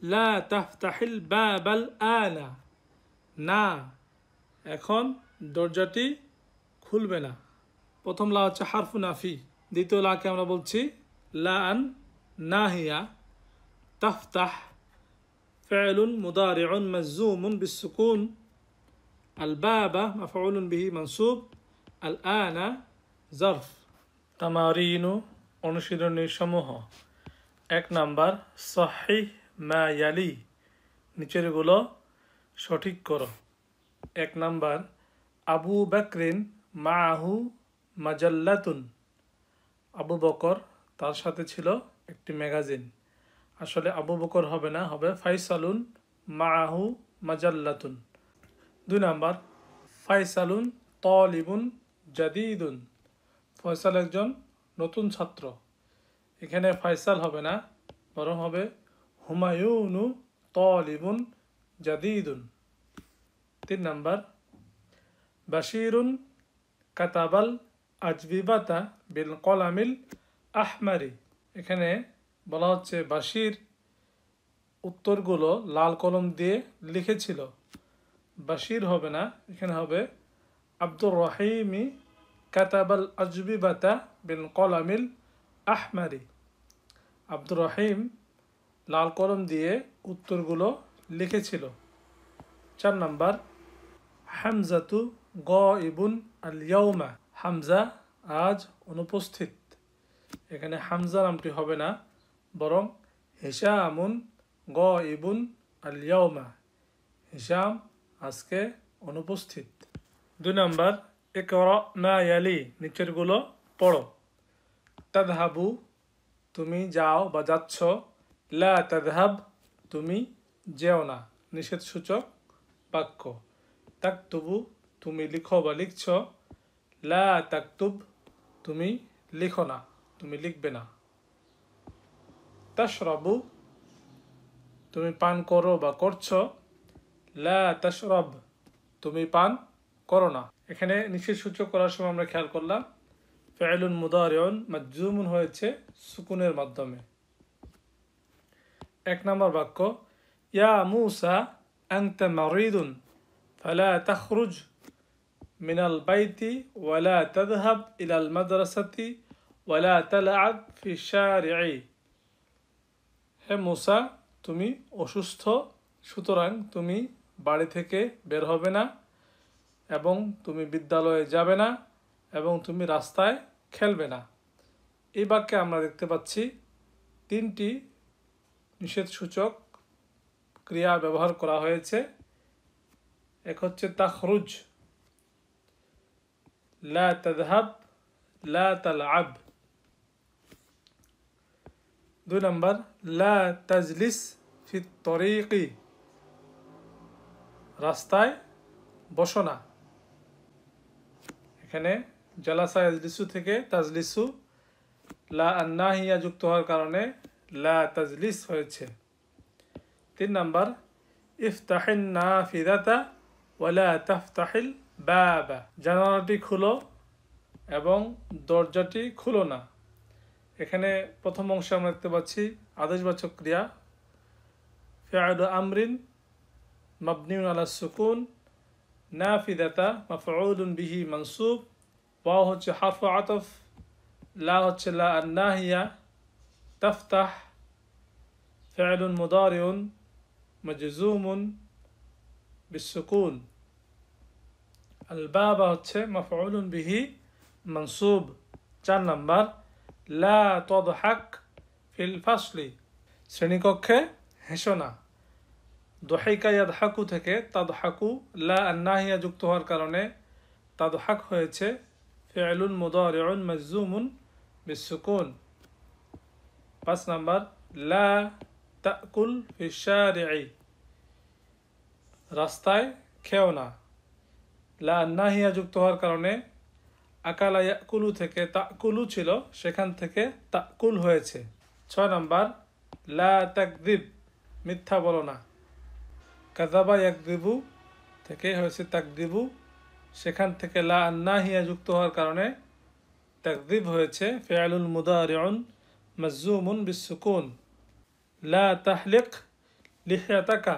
লা তাফতাহিল বাবাল আনা, না এখন দরজাটি খুলবে না। প্রথম লা হচ্ছে হারফু নাফি, দ্বিতীয় লাকে আমরা বলছি লা আন নাহিয়া। তাফতাহ ফি'লুন মুদারিউন মাজজুমুন বিসসুকুন, আল বাবা মাফউলুন বিহি মানসুব, আল আনা জারফ। তামারিনু অনুশীলনী সমূহ। 1 নাম্বার সহিহ মা ইয়ালি, নিচেরগুলো সঠিক করো। 1 নাম্বার আবু বকরিন মাহু মাজাল্লাতুন, আবু বকর তার সাথে ছিল একটি ম্যাগাজিন। আসলে আবু বকর হবে না, হবে ফাইসালুন মাহু মাজাল্লাতুন। 2 নাম্বার ফাইসালুন তালিবুন জাদিদুন, ফয়সাল একজন নতুন ছাত্র। এখানে ফাইসাল হবে না, বরং হবে হুমায়ুনু তালিবুন জাদিদুন। 3 নাম্বার বাশিরুন কাতাবাল আজবিবাতা বিল কলামিল আহমারি, এখানে বলা হচ্ছে বাশির উত্তরগুলো লাল কলম দিয়ে লিখেছিল। বাশির হবে না, এখানে হবে আব্দুর রহিমি কাতাবাল আজবিবাতা বিল কলামিল আহমারি, আব্দুর রহিম লাল কলম দিয়ে উত্তরগুলো লিখেছিল। 4 নাম্বার হামজাতু গাইবুন আল ইয়াউমা, হামজা আজ অনুপস্থিত। এখানে হামজা নামটি হবে না, বরং হিশামুন গাইবুন আল ইয়াউমা, হিশাম আজকে অনুপস্থিত। 2 নাম্বার ইকরা মা ইয়ালি, নিচেরগুলো পড়ো। তাযহাবু, তুমি যাও বা যাচ্ছ। লা তাযহাব, তুমি যেও না, নিষেধসূচক বাক্য। তাকতুবু, তুমি লিখো বা লিখছ। লা তাকতুব, তুমি লিখো না, তুমি লিখবে না। তাশরাবু, তুমি পান করো বা করছো। লা তাশরাব, তুমি পান করো না। এখানে নিষেধসূচক করার সময় আমরা খেয়াল করলাম ফাইলুন মুদারিউন মাজজুমুন হয়েছে সুকুনের মাধ্যমে। 1 নম্বর বাক্য ইয়া মুসা আনতা মারিদুন ফালা তাখরুজ মিনাল বাইতি ওয়ালা তাযহাব ইলাল মাদ্রাসাতি ওয়ালা তালআব ফি শারি'i, হে মুসা তুমি অসুস্থ, সুতরাং তুমি বাড়ি থেকে বের হবে না এবং তুমি বিদ্যালয়ে যাবে না এবং তুমি রাস্তায় খেলবে না। এই বাক্যে আমরা দেখতে পাচ্ছি 3টি নিষেধসূচক ক্রিয়া ব্যবহার করা হয়েছে। এক হচ্ছে তাখরুজ, লা তাযহাব, লা তালআব। 2 নম্বর লা তাজলিস ফিত তরিকি, রাস্তায় বসো না। এখানে জালাসা ইয়াজলিসু থেকে তাজলিসু লা আন্নাহিয়া যুক্ত হওয়ার কারণে লা তাজলিস হয়েছে। 3 নম্বর ইফতাহিন নাফিদাতা ওয়ালা তাফতাহিল বাবা, জানালাটি খুলো এবং দরজাটি খুলো না। এখানে প্রথম অংশে আমরা দেখতে পাচ্ছি আদেশবাচক ক্রিয়া ফিআলু আমরিন মাবনিউন আলা সুকুন, নাফিদাতা মাফউলুন বিহি মানসুব, ওয়াও হচ্ছে হারফু আতফ, লা হচ্ছে লা আন্নাহিয়া, তাফতাহ ফিআলুন মুদারিউন মাজজুমুন বিসসুকুন, আল বাবা হচ্ছে মাফউলুন বিহি মানসুব। 4 নম্বর লা তাদহাক ফিল ফাসলি, শ্রেণীকক্ষে হেসো না। দহিকা ইয়াদহাকু থেকে তাদহাকু লা আন্নাহিয়া যুক্ত হওয়ার কারণে তাদহাক হয়েছে ফি'লুন মুদারিউন মাজজুমুন বিসসুকুন। 5 নম্বর লা তাকুল ফিশ শারি'i, রাস্তায় খেও না। লা আন্নাহিয়া যুক্ত হওয়ার কারণে আকালা ইয়াকুলু থেকে তাকুলু ছিল, সেখান থেকে তাকুল হয়েছে। 6 নম্বর লা তাকযিব, মিথ্যা বলো না। কাযাবা ইয়াকযিবু থেকে হয়েছে তাকযিবু, সেখান থেকে লা আন্নাহিয়া যুক্ত হওয়ার কারণে তাকযিব হয়েছে ফি'লুল মুদারিউন মাজজুমুন বিসসুকুন। লা তাহলিক লিহিয়াতাকা,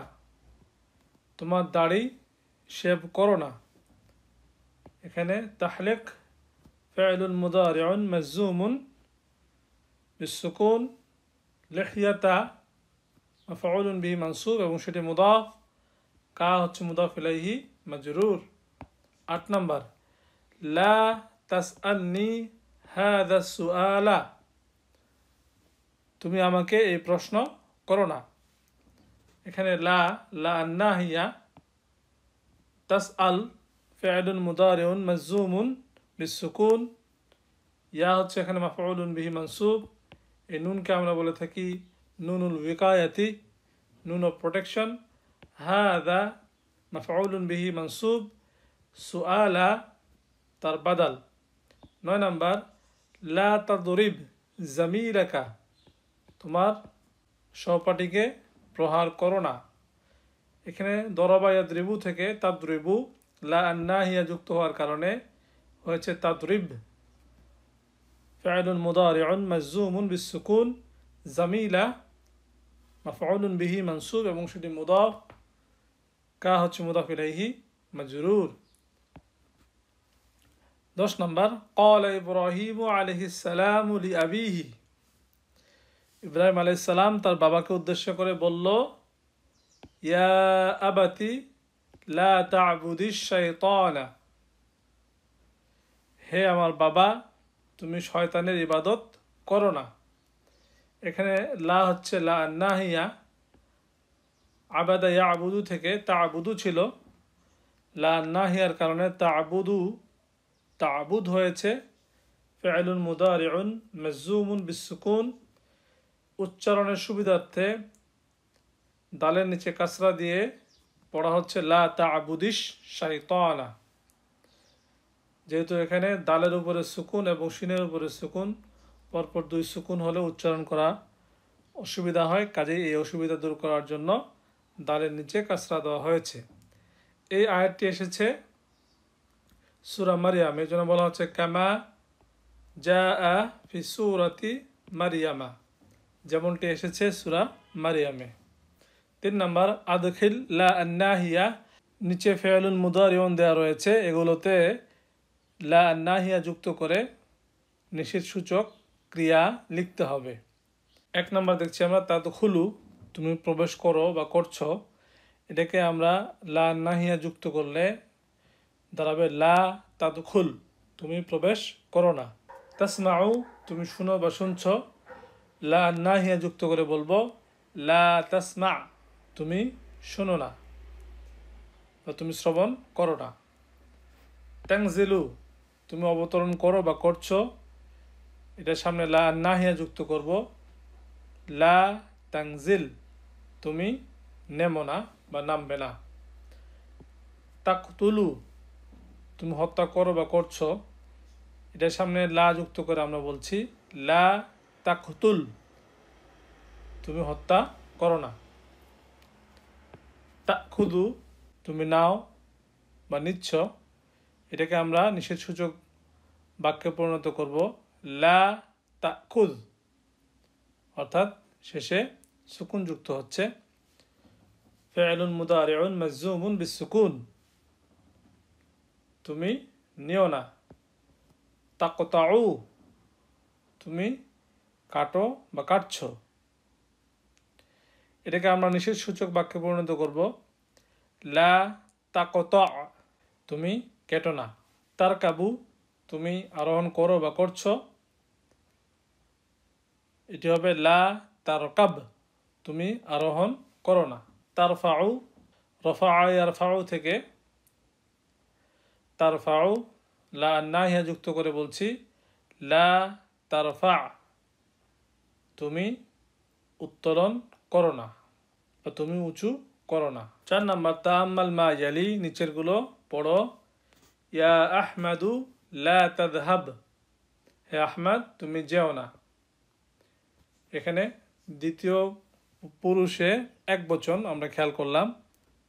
তোমার দাড়ি শেভ করো না। এখানে তাহলিক ফি'লুল মুদারিউন মাজজুমুন বিসসুকুন, লিহিয়াতা মাফউলুন বিহি মানসুব এবং সেটি মুদাফ, কা হচ্ছে মুদাফ ইলাইহি মাজরুর। 8 নম্বর লা তাসআলনি হাযা সুআলা, তুমি আমাকে এই প্রশ্ন করো না। এখানে লা আন্নাহিয়া তাসআল ফি'লুন মুদারিউন মাজজুমুন বিসসুকুন। ইয়া হচ্ছে এখানে মাফউলুন বিহি মানসুব। এই নুনকে আমরা বলে থাকি নুনুল উইকায়াতি, নুন অফ প্রোটেকশন। হাদা মাফউলুন বিহি মানসুব, সুআলা তার বাদাল। 9 নাম্বার লা তাদরিব জামিলাকা, তোমার সহপাঠীকে প্রহার করো না। এখানে দরবা ইয়াদরিবু থেকে তাদরিবু, লা আন্নাহিয়া যুক্ত হওয়ার কারণে হয়েছে তাদরিব। ফি'লুন মুদারিউন মাজজুমুন বিসসুকুন, জামিলা মাফউলুন বিহি মানসুব এবং সেটি মুদাফ, কা হচ্ছে মুদাফ ইলাইহি মাজরুর। 10 নম্বর ক্বালা ইব্রাহিম আলাইহিস সালাম লিআবিহি, ইব্রাহিম আলাইহিস সালাম তার বাবাকে উদ্দেশ্য করে বলল, ইয়া আবাতি লা তা'বুদিশ শাইতানা, হে আমার বাবা তুমি শয়তানের ইবাদত করো না। এখানে লা হচ্ছে লা আন্নাহিয়া, আবাদা ইয়াবুদু থেকে তা'বুদু ছিল, লা আন্নাহিয়ার কারণে তা'বুদ হয়েছে। ফি'লুন মুদারিউন মাজজুমুন বিসসুকুন, উচ্চারণের সুবিধার্থে দালের নিচে কাসরা দিয়ে পড়া হচ্ছে লা তা'বুদিশ শাইতানা। যেহেতু এখানে দালের উপরে সুকুন এবং শিনের উপরে সুকুন, পরপর 2 সুকুন হলে উচ্চারণ করা অসুবিধা হয়, কাজেই এই অসুবিধা দূর করার জন্য দালের নিচে কাসরা দেওয়া হয়েছে। এই আয়াতটি এসেছে সূরা মারইয়াম, এর জন্য বলা হচ্ছে কামা জাআ ফি সূরাতি মারইয়ামা, যেমনটি এসেছে সূরা মারইয়ামে। 3 নম্বর আদখিল লা আন্নাহিয়া, নিচে ফি'লুন মুদারিউন দেওয়া রয়েছে, এগুলোতে লা আন্নাহিয়া যুক্ত করে নিষেধ সূচক ক্রিয়া লিখতে হবে। 1 নম্বর দেখছি আমরা তাদখুলু, তুমি প্রবেশ করো বা করছো, এটাকে আমরা লা আন্নাহিয়া যুক্ত করলে দাঁড়াবে লা তাদখুল, তুমি প্রবেশ করো না। তাসমাউ, তুমি শুনো বা শুনছো, লা আন্নাহিয়া যুক্ত করে বলবো লা তাসমা, তুমি শোনো না বা তুমি শ্রবণ করো না। তানজিলু, তুমি অবতরণ করো বা করছো, এটার সামনে লা আন্নাহিয়া যুক্ত করব, লা তানজিল, তুমি নেমো না বা নামবে না। তাকতুলু, তুমি হত্যা করো বা করছো, এটার সামনে লা যুক্ত করে আমরা বলছি লা তাকতুল, তুমি হত্যা করো না। তাখুদু, তুমি নাও বা নিচ্ছ, এটাকে আমরা নিষেধ সূচক বাক্যে পরিণত করব লা তাখুদ, অর্থাৎ শেষে সুকুন যুক্ত হচ্ছে। ফি'লুন মুদারিউন মাজজুমুন বিসসুকুন, তুমি নিও না। তাকতাউ, তুমি কাটো বা কাটছো, এটাকে আমরা নিষেধ সূচক বাক্যে পরিণত করব লা তাকতা, তুমি কেটো না। তারকাবু, তুমি আরোহণ করো বা করছো, এটি হবে লা তারকাব, তুমি আরোহণ করো না। তারফাউ, রফা ইয়ারফাউ থেকে তারফাউ, লা আন্নাহিয়া যুক্ত করে বলছি লা তারফা, তুমি উত্তোলন করো না বা তুমি উঁচু করো না। 4 নম্বর তাআম্মাল মা ইয়ালি, নিচেরগুলো পড়ো। ইয়া আহমাদু লা তাযহাব, হে আহমদ তুমি যেও না। এখানে দ্বিতীয় পুরুষে একবচন আমরা খেয়াল করলাম।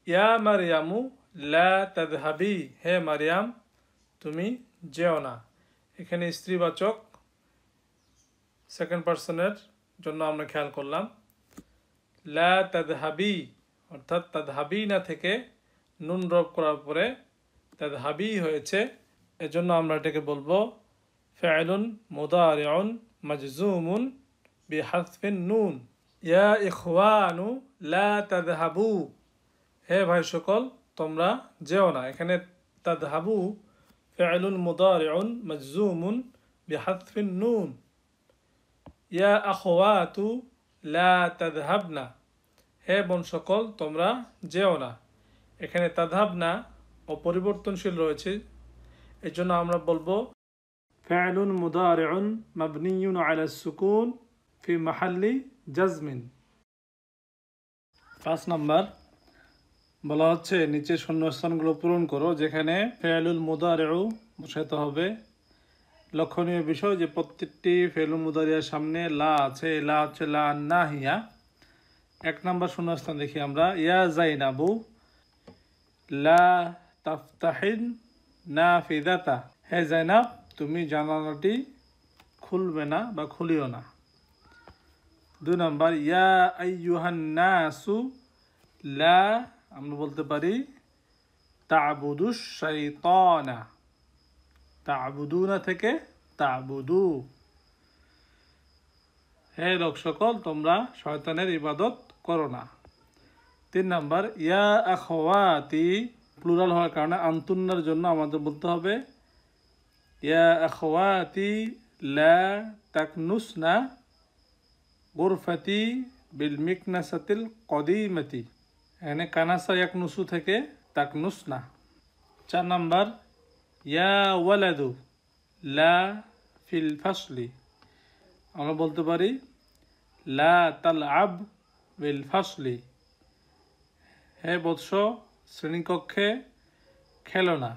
ইয়া মারইয়ামু লা তাযহাবি, হে মারইয়াম তুমি যেও না। এখানে স্ত্রীবাচক সেকেন্ড পারসনের জন্য আমরা খেয়াল করলাম লা তাযহাবি, অর্থাৎ তাযহাবিনা থেকে নুন রব করার পরে তাযহাবি হয়েছে, এজন্য আমরা এটাকে বলবো ফি'লুন মুদারিউন মাজজুমুন বিহাযফিন নুন। ইয়া ইখওয়ানু লা তাযহাবু, হে ভাই সকল তোমরা যেও না। এখানে তাযহাবু ফি'লুন মুদারিউন মাজজুমুন বিহাযফিন নুন, ইয়া আখওয়াতু লা তাযহাবনা, হে বোন সকল তোমরা যেও না। এখানে তাযহাবনা অপরিবর্তনশীল রয়েছে, এর জন্য আমরা বলবো ফা'লুন মুদারিউন মাবনিয়ুন আলা সুকুন ফি মাহাল্লি জাজমিন। 5 নাম্বার বলা হচ্ছে নিচে শূন্যস্থানগুলো পূরণ করো, যেখানে ফা'লুল মুদারিউ বসাতে হবে। লক্ষণীয় বিষয় যে প্রত্যেকটি ফা'লুল মুদারিয়ার সামনে লা আছে, লা হচ্ছে লা নাহিয়া। 1 নাম্বার শূন্যস্থান দেখি আমরা, ইয়া জাইনাবু লা তাফতাহিন নাফিদাতা, হে জাইনাব তুমি জানালাটি খুলবে না বা খুলিও না। 2 নাম্বার, ইয়া আইয়ুহান নাসু লা, আমরা বলতে পারি তা'বুদুশ শাইতানা, তা'বুদুনা থেকে তা'বুদু, হে লোক সকল তোমরা শয়তানের ইবাদত করো না। 3 নাম্বার, ইয়া আখওয়াতি, প্লুরাল হওয়ার কারণে আনতুন্নার জন্য আমাদের বলতে হবে ইয়া আখওয়াতি লা তাকনুসনা গুরফাতি বিল মিকনাসাতিল কদিমাতি, এখানে কানাসা ইয়াকনুসু থেকে তাকনুসনা। 4 নাম্বার, ইয়া ওয়ালাদু লা ফিল ফাসলি, আমরা বলতে পারি লা তালআব বিল ফাসলি, হে বৎস শ্রেণীকক্ষে খেলো না।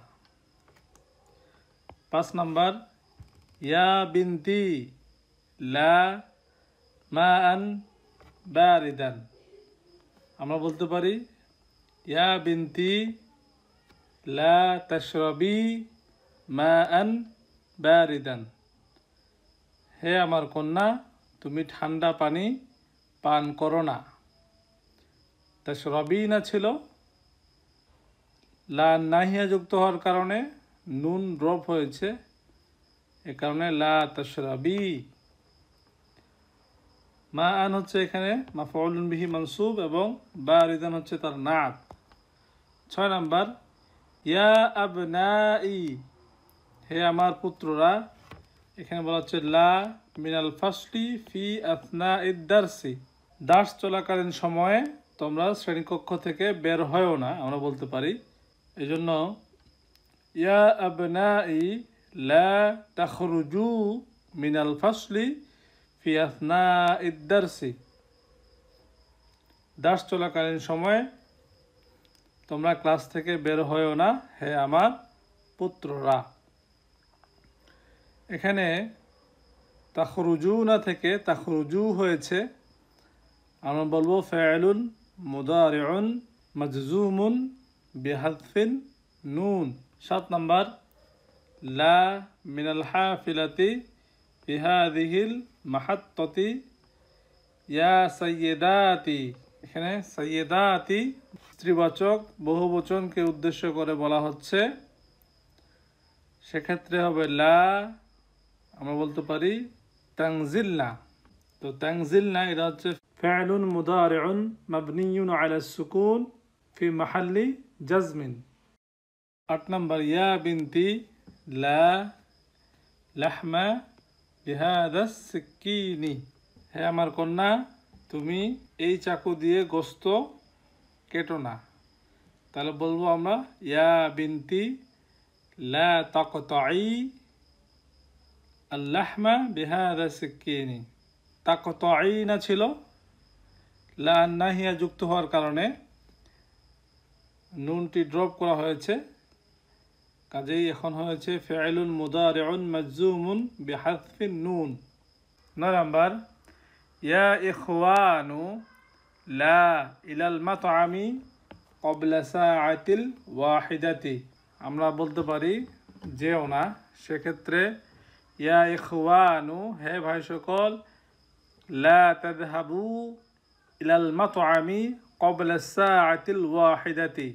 5 নাম্বার, ইয়া বিনতি লা মাআন বারিদান, আমরা বলতে পারি ইয়া বিনতি লা তাশরাবি মাআন বারিদান, হে আমার কন্যা তুমি ঠান্ডা পানি পান করো না। তাশরাবি না ছিল, লা নাহিয়া যুক্ত হওয়ার কারণে নুন ড্রপ হয়েছে, এ কারণে লা তাশরাবি। মা আন হচ্ছে এখানে মাফউলুন বিহি মানসুব এবং বারিদান হচ্ছে তার নাত। 6 নাম্বার, ইয়া আবনাই, হে আমার পুত্ররা, এখানে বলা হচ্ছে লা মিনাল ফাসলি ফি আথনাইদ দারসি, দার্স চলাকালীন সময়ে তোমরা শ্রেণীকক্ষ থেকে বের হয়ও না, আমরা বলতে পারি। এই জন্য ইয়া আবনাই লা তাখরুজু মিনাল ফাসলি ফি আথনাইদ দারসি, দার্স চলাকালীন সময়ে তোমরা ক্লাস থেকে বের হয়ও না, হে আমার পুত্ররা। এখানে তাখরুজু না থেকে তাখরুজু হয়েছে, আমরা বলবো ফা'লুন মুদারিউন মাজজুমুন বিহাযফিন নুন। 7 নাম্বার, লা মিনাল হাফিলাতি ফি হাযিহিল মাহাত্তাতি ইয়া সাইয়্যিদাতি, এখানে সাইয়্যিদাতি স্ত্রীবাচক বহুবচনকে উদ্দেশ্য করে বলা হচ্ছে, সেক্ষেত্রে হবে লা, আমরা বলতে পারি তানজিলনা। তো তানজিলনা এটা হচ্ছে ফা'লুন মুদারিউন মাবনিয়ুন আলা সুকুন ফি মাহাল্লি জাজমিন। 8 নাম্বার, ইয়া বিনতি লা লাহমা বিহাদাস সিকিনি, হে আমার কন্যা তুমি এই চাকু দিয়ে গোশত কেটো না। তাহলে বলবো আমরা ইয়া বিনতি লা তাকতাই আল্লাহমা বিহাদা সিকিনি, তাকতাই না ছিল, লা নাহিয়া যুক্ত হওয়ার কারণে নুনটি ড্রপ করা হয়েছে, কাজেই এখন হয়েছে ফা'লুন মুদারিউন মাজজুমুন বিহাযফিন নুন। 9 নাম্বার, ইয়া ইখওয়ানু লা ইলাল মাতআমি ক্বাবলা সাআতিল ওয়াহিদাতি, আমরা বলতে পারি যেও না, সেক্ষেত্রে ইয়া ইখওয়ানু, হে ভাই সকল, লা তাযহাবু ইলাল মাতআমি ক্বাবলা সাআতিল ওয়াহিদাতি,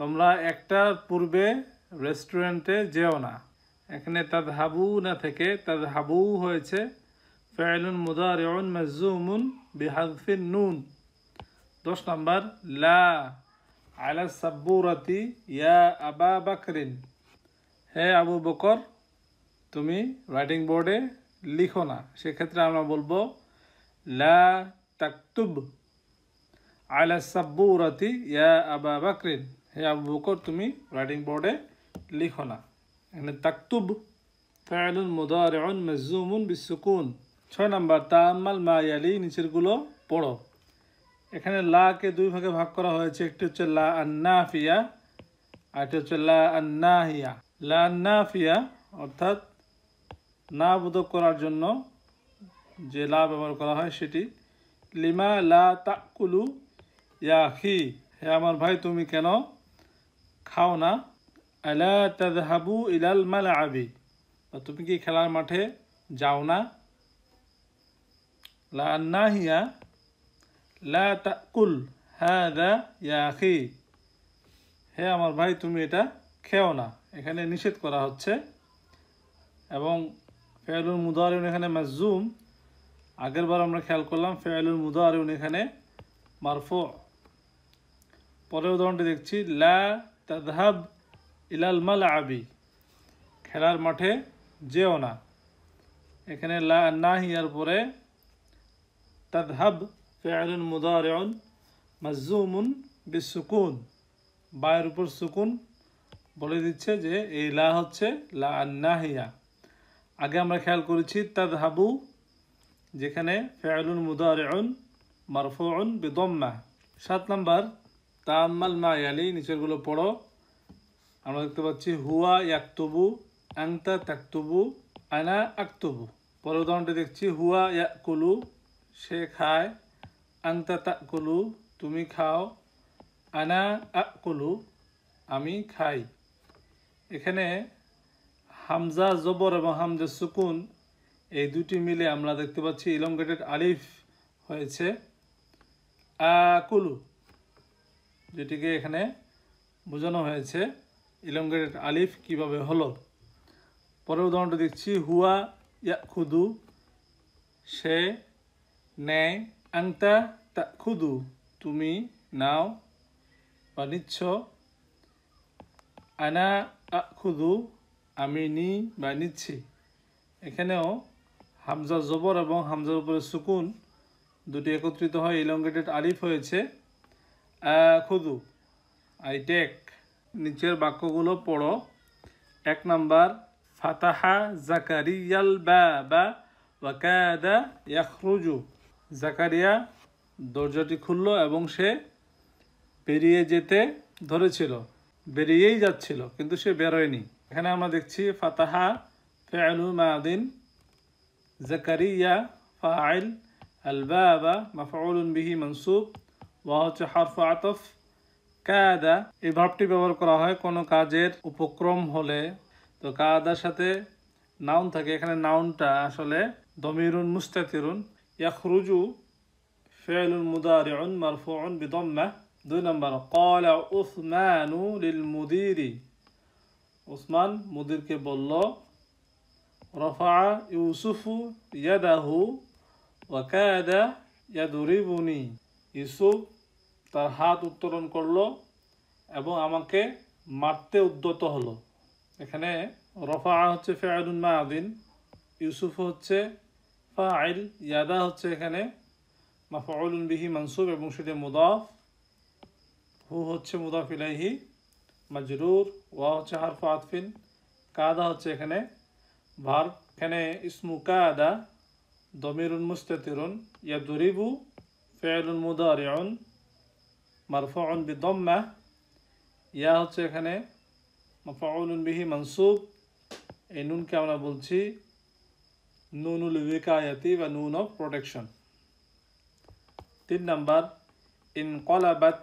তোমরা একটার পূর্বে রেস্টুরেন্টে যেও না। এখানে তাযহাবু না থেকে তাযহাবু হয়েছে, ফা'লুন মুদারিউন মাজজুমুন বিহাযফিন নুন। 10 নাম্বার, লা আলা সাব্বুরাতি ইয়া আবা বকরিন, হে আবু বকর তুমি রাইটিং বোর্ডে লিখো না, সেক্ষেত্রে আমরা বলবো লা তাকতুব আলা সাব্বুরাতি ইয়া আবা বাকরিন, হে আবু বকর তুমি রাইটিং বোর্ডে লিখো না। এখানে তাকতুব ফাইলুন মুদারিউন মাজজুমুন বিসুকুন। 6 নাম্বার তাআম্মাল মা ইয়ালি, নিচেরগুলো পড়ো। এখানে লাকে দুই ভাগে ভাগ করা হয়েছে, একটি হচ্ছে লা আন্নাফিয়া আর একটি হচ্ছে লা আন্নাহিয়া। লা আন্নাফিয়া অর্থাৎ না বোধক করার জন্য যে লা ব্যবহার করা হয় সেটি। লিমা লা তাকুলু ইয়া আখি, হে আমার ভাই তুমি কেন খাও না। আলা তাযহাবু ইলাল মালআবি, তুমি কি খেলার মাঠে যাও না। লা আন্নাহিয়া লা তাকুল হাযা ইয়া আখি, হে আমার ভাই তুমি এটা খেও না, এখানে নিষেধ করা হচ্ছে। এবং ফেয়লুল মুদারিউন এখানে মাজজুম, আগের বার আমরা খেয়াল করলাম ফেয়লুল মুদারিউন এখানে মারফু। পরের উদাহরণটি দেখছি লা তাযহাব ইলাল মালআবি, খেলার মাঠে যেও না। এখানে লা নাহিয়ার পরে তাযহাব ফি'লুন মুদারিউন মাজজুমুন বিসুকুন, বায়ের উপর সুকুন বলে দিচ্ছে যে এই লা হচ্ছে লা নাহিয়া। আগে আমরা খেয়াল করেছি তাযহাবু যেখানে ফি'লুন মুদারিউন মারফুউন বিদাম্মা। 7 নাম্বার তাআম্মাল মা ইয়ালি, নিচেরগুলো পড়ো। আমরা দেখতে পাচ্ছি হুয়া ইয়াকতুবু, আনতা তাকতুবু, আনা আকতুবু। পরের উদাহরণটি দেখছি হুয়া ইয়াকুলু, সে খায়। আনতা তাকুলু, তুমি খাও। আনা আকুলু, আমি খাই। এখানে হামজা জবর এবং হামজা সুকুন এই দুটি মিলে আমরা দেখতে পাচ্ছি ইলংগেটেড আলিফ হয়েছে আকুলু, যেটিকে এখানে বোঝানো হয়েছে ইলংগেটেড আলিফ কিভাবে হলো। পরের উদাহরণটা দেখছি হুয়া ইয়াখুদু, সে নেয়। আংতা তাখুদু, তুমি নাও বা নিচ্ছ। আনা আখুদু, আমি নি বা নিচ্ছি। এখানেও হামজা জবর এবং হামজার উপরে সুকুন দুটি একত্রিত হয় ইলংগেটেড আলিফ হয়েছে আখুদু, আই টেক। নিচের বাক্যগুলো পড়ো। 1 নাম্বার ফাতাহা জাকারিয়াল বাবা ওয়া কাদা ইয়াখরুজু, জাকারিয়া দরজাটি খুলল এবং সে বেরিয়ে যেতে ধরেছিল, বেরিয়েই যাচ্ছিল কিন্তু সে বেরোয়নি। এখানে আমরা দেখছি ফাতাহা ফি'লু মাদিন, জাকারিয়া ফাইল, আল বাবা মাফউলুন বিহি মানসুব, ওয়া হচ্ছে হারফু আতফ। কাদা এই ভার্বটি ব্যবহার করা হয় কোনো কাজের উপক্রম হলে। তো কাদার সাথে নাউন থাকে, এখানে নাউনটা আসলে দমিরুন মুস্তাতিরুন। ইয়াখরুজু ফি'লুন মুদারিউন মারফুউন বিদাম্মা। 2 নাম্বার ক্বালা উসমানু লিল মুদিরি, উসমান মুদিরকে বলল। রাফা ইউসুফু ইয়াদাহু ওয়া কাদা ইয়াদরিবুনি, ইউসুফ তার হাত উত্তোলন করলো এবং আমাকে মারতে উদ্যত হলো। এখানে রফা হচ্ছে ফি'লুন মাদিন, ইউসুফ হচ্ছে ফাইল, ইয়াদা হচ্ছে এখানে মাফউলুন বিহি মানসুব এবং সেটা মুদাফ। হু হচ্ছে মুদাফ ইলাইহি মাজরুর, ওয়া হচ্ছে হারফু আতফিন। কাদা হচ্ছে এখানে ভার্ব। এখানে ইসমু কাদা দমিরুন মুস্তাতিরুন, ইয়াদরিবু ফি'লুন মুদারিউন মারফুউন বিদাম্মা। ইয়া হচ্ছে এখানে মাফউলুন বিহি মানসুব, এই নুনকে আমরা বলছি নুনুল উইকায়াতি বা নুন অফ প্রোটেকশন। 3 নাম্বার ইনকালাবাত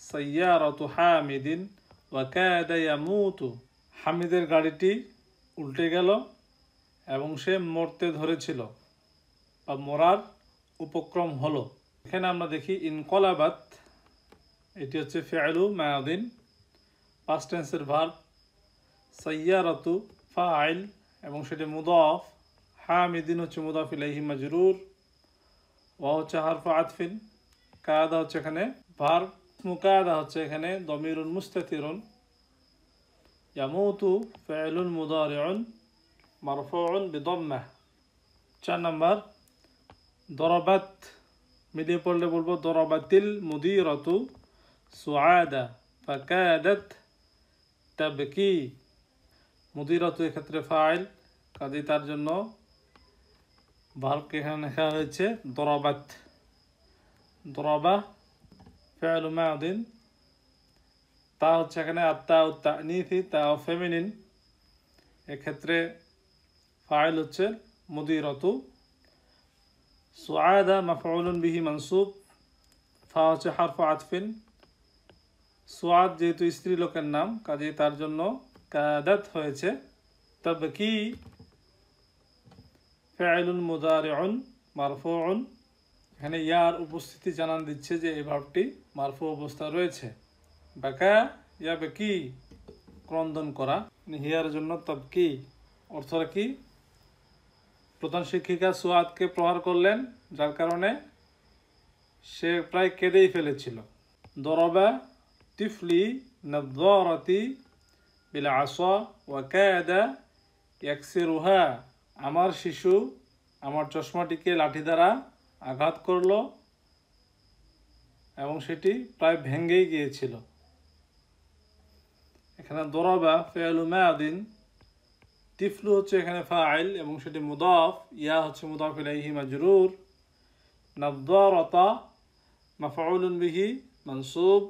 সাইয়ারাতু হামিদিন ওয়া কাদা ইয়ামুতু, হামিদের গাড়িটি উল্টে গেল এবং সে মরতে ধরেছিল বা মরার উপক্রম হলো। এখানে আমরা দেখি ইনকালাবাত এটি হচ্ছে ফি'লু মাদিন, পাস্ট টেন্সের ভার্ব। সাইয়ারাতু ফাইল এবং সেটি মুদাফ। হামিদিন হচ্ছে মুদাফ ইলাইহি মাজরুর, ওয়া হচ্ছে হারফু আতফিন। কাদা হচ্ছে এখানে ভার্ব। মুকাদা হচ্ছে এখানে দমিরুন মুস্তাতিরুন। ইয়ামুতু ফি'লুন মুদারিউন মারফুউন বিদাম্মাহ। 4 নাম্বার দরাবাত মিলিয়ে পড়লে বলবো দরাবাতিল মুদিরাতু সুআদা ফাকাদাত তাবকি। মুদিরাতু এক্ষেত্রে ফাইল, কাজেই তার জন্য ভার্বকে এখানে লেখা হয়েছে দরাবাত। দরাবা ফি'লু মাদিন, তা হচ্ছে এখানে আত্তা ও তানিসি, তা ও ফেমিনিন, এক্ষেত্রে ফাইল হচ্ছে মুদিরাতু। সুআদা মাফউলুন বিহি মানসুব, ফা হচ্ছে হারফু আতফিন। সুআদ যেহেতু স্ত্রী লোকের নাম, কাজেই তার জন্য কাদাত হয়েছে। তাবকি ফি'লুন মুদারিউন মারফুউন, এখানে ইয়ার উপস্থিতি জানান দিচ্ছে যে এই ভার্বটি মারফু অবস্থায় রয়েছে। বাকা ইয়াবকি ক্রন্দন করা, হিয়ার জন্য তাবকি। অর্থটা কি? প্রধান শিক্ষিকা সুআদকে প্রহার করলেন, যার কারণে সে প্রায় কেঁদেই ফেলেছিল। দরবা তিফলি নাযযারাতি বিল আসা ওয়া কাদা ইয়াকসিরুহা, আমার শিশু আমার চশমাটিকে লাঠি দ্বারা আঘাত করল এবং সেটি প্রায় ভেঙেই গিয়েছিল। এখানে দরাবা ফি'লু মাদিন, তিফলু হচ্ছে এখানে ফাইল এবং সেটি মুদাফ, ইয়া হচ্ছে মুদাফ ইলাইহি মাজরুর। নাযযারাতা মাফউলুন বিহি মানসুব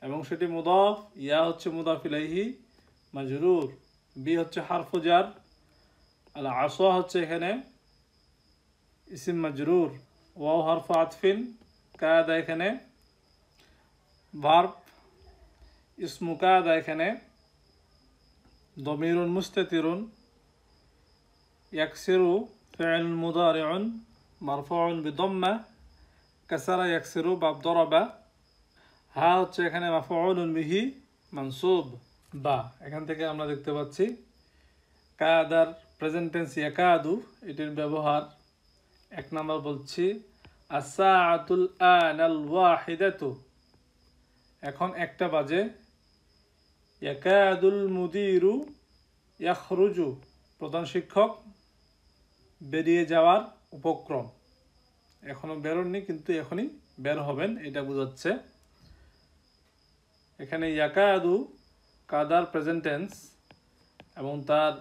এবং সেটি মুদাফ, ইয়া হচ্ছে মুদাফ ইলাইহি মাজরুর। বি হচ্ছে হারফু জার, আল আসা হচ্ছে এখানে ইসিম মাজরুর। ওয়াও হারফু আতফিন, কাদা এখানে ভার্ব, ইসমু কাদা এখানে দমিরুন মুস্তাতিরুন। ইয়াকসিরু ফি'ল মুদারিউন মারফুউন বিদম্মা, কাসারা ইয়াকসিরু বাব দরাবা। হা হচ্ছে এখানে মাফউলুন বিহি মানসুব। বা এখান থেকে আমরা দেখতে পাচ্ছি কাদার প্রেজেন্ট টেন্স ইয়াকাদু, এটির ব্যবহার। 1 নাম্বার বলছি আস-সাআতুল আনাল ওয়াহিদাতু, এখন 1টা বাজে। ইয়াকাদুল মুদিরু ইয়াখরুজু, প্রধান শিক্ষক বেরিয়ে যাওয়ার উপক্রম। এখনো বেরোননি কিন্তু এখনই বের হবেন, এটা বোঝাচ্ছে। এখানে ইয়াকাদু কাদার প্রেজেন্ট টেন্স এবং তার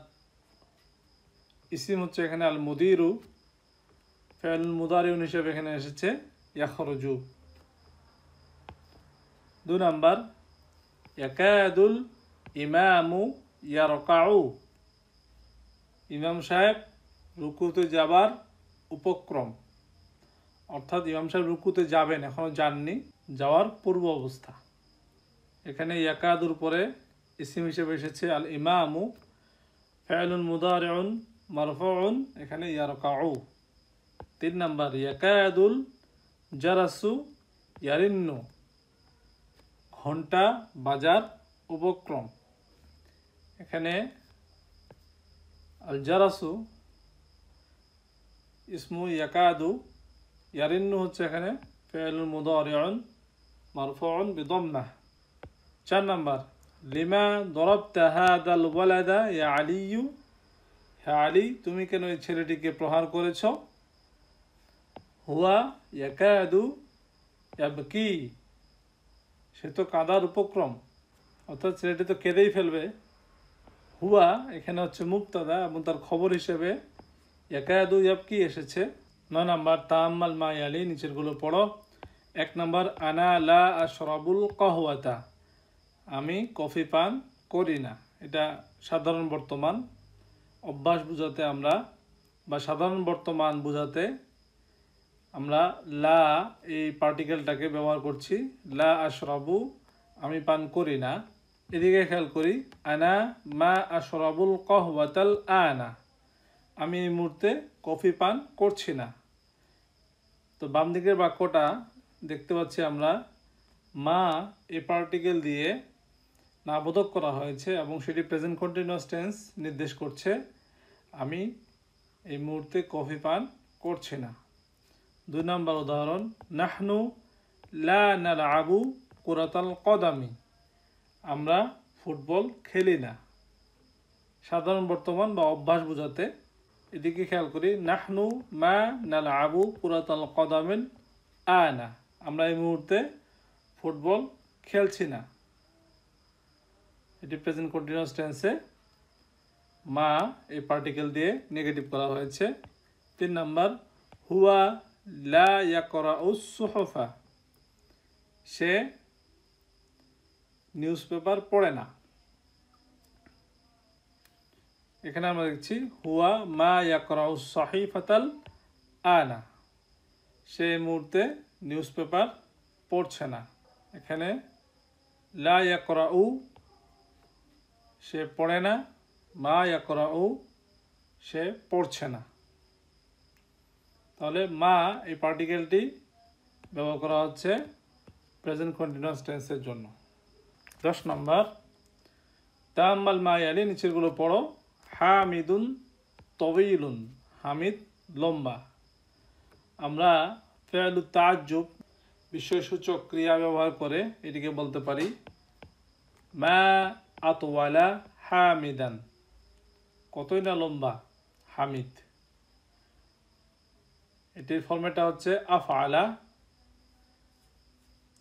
ইসিম হচ্ছে এখানে আল মুদিরু, ফি'ল মুদারিউন হিসেবে এখানে এসেছে ইয়াখরুজু। 2 নাম্বার ইয়াকাদুল ইমামু ইয়ারকাউ, ইমাম সাহেব রুকুতে যাবার উপক্রম, অর্থাৎ ইমাম সাহেব রুকুতে যাবেন, এখনো যাননি, যাওয়ার পূর্ব অবস্থা। এখানে ইয়াকাদুর পরে ইসিম হিসেবে এসেছে আল ইমামু, ফি'লুন মুদারিউন মারফুউন, এখানে ইয়ারকাউ। 3 নাম্বার ইয়াকাদুল জারাসু ইয়ারিন্নু, ঘন্টা বাজার উপক্রম। এখানে আল জারাসু ইসমু ইয়াকাদু, ইয়ারিন্নু হচ্ছে এখানে ফি'লুন মুদারিউন মারফুউন বিদম্মাহ। 4 নাম্বার লিমা দরাবতা হাদাল ওয়ালাদা ইয়া আলিয়ু, হে আলী তুমি কেন এই ছেলেটিকে প্রহার করেছ? হুয়া ইয়াকাদু ইয়াবকি, সে তো কাঁদার উপক্রম, অর্থাৎ ছেলেটি তো কেঁদেই ফেলবে। হুয়া এখানে হচ্ছে মুবতাদা এবং তার খবর হিসেবে ইয়াকাদু ইয়াবকি এসেছে। 9 নাম্বার তাআম্মাল মা ইয়ালি, নিচেরগুলো পড়ো। 1 নাম্বার আনা লা আশরাবুল কাহওয়াতা, আমি কফি পান করি না। এটা সাধারণ বর্তমান, অভ্যাস বোঝাতে আমরা বা সাধারণ বর্তমান বোঝাতে আমরা লা এই পার্টিকেলটাকে ব্যবহার করছি। লা আশরাবু, আমি পান করি না। এদিকে খেয়াল করি, আনা মা আশরাবুল কাহওয়াতাল আনা, আমি এই মুহূর্তে কফি পান করছি না। তো বাম দিকের বাক্যটা দেখতে পাচ্ছি আমরা মা এই পার্টিকেল দিয়ে নাবোধক করা হয়েছে এবং সেটি প্রেজেন্ট কন্টিনিউয়াস টেন্স নির্দেশ করছে, আমি এই মুহূর্তে কফি পান করছি না। 2 নম্বর উদাহরণ নাহনু লা নালআবু কুরাতাল কদামি, আমরা ফুটবল খেলি না। সাধারণ বর্তমান বা অভ্যাস বোঝাতে এদিকে খেয়াল করি, নাহনু মা নালআবু কুরাতাল কদামিন আনা, আমরা এই মুহূর্তে ফুটবল খেলছি না। এটি প্রেজেন্ট কন্টিনিউয়াস টেন্সে মা এই পার্টিকেল দিয়ে নেগেটিভ করা হয়েছে। 3 নাম্বার, হুয়া লা ইয়াকরাউস সুহুফা, সে নিউজ পেপার পড়ে না। এখানে আমরা দেখছি হুয়া মা ইয়াকরাউস সাহিফাতাল আনা, সে এই মুহূর্তে নিউজ পেপার পড়ছে না। এখানে লা ইয়াকরাউ, সে পড়ে না, মা ইয়াকরাউ, সে পড়ছে না। তাহলে মা এই পার্টিকেলটি ব্যবহার করা হচ্ছে প্রেজেন্ট কন্টিনিউয়াস টেন্সের জন্য। 10 নম্বর, তাম্মাল মা ইয়ালি, নিচেরগুলো পড়ো। হামিদুন তবিলুন, হামিদ লম্বা। আমরা ফেলু তাজ্জুব বিস্ময়সূচক ক্রিয়া ব্যবহার করে এটিকে বলতে পারি মা আতওয়ালা হামিদান, কতই না লম্বা হামিদ। এটির ফর্মেটটা হচ্ছে আফআলা,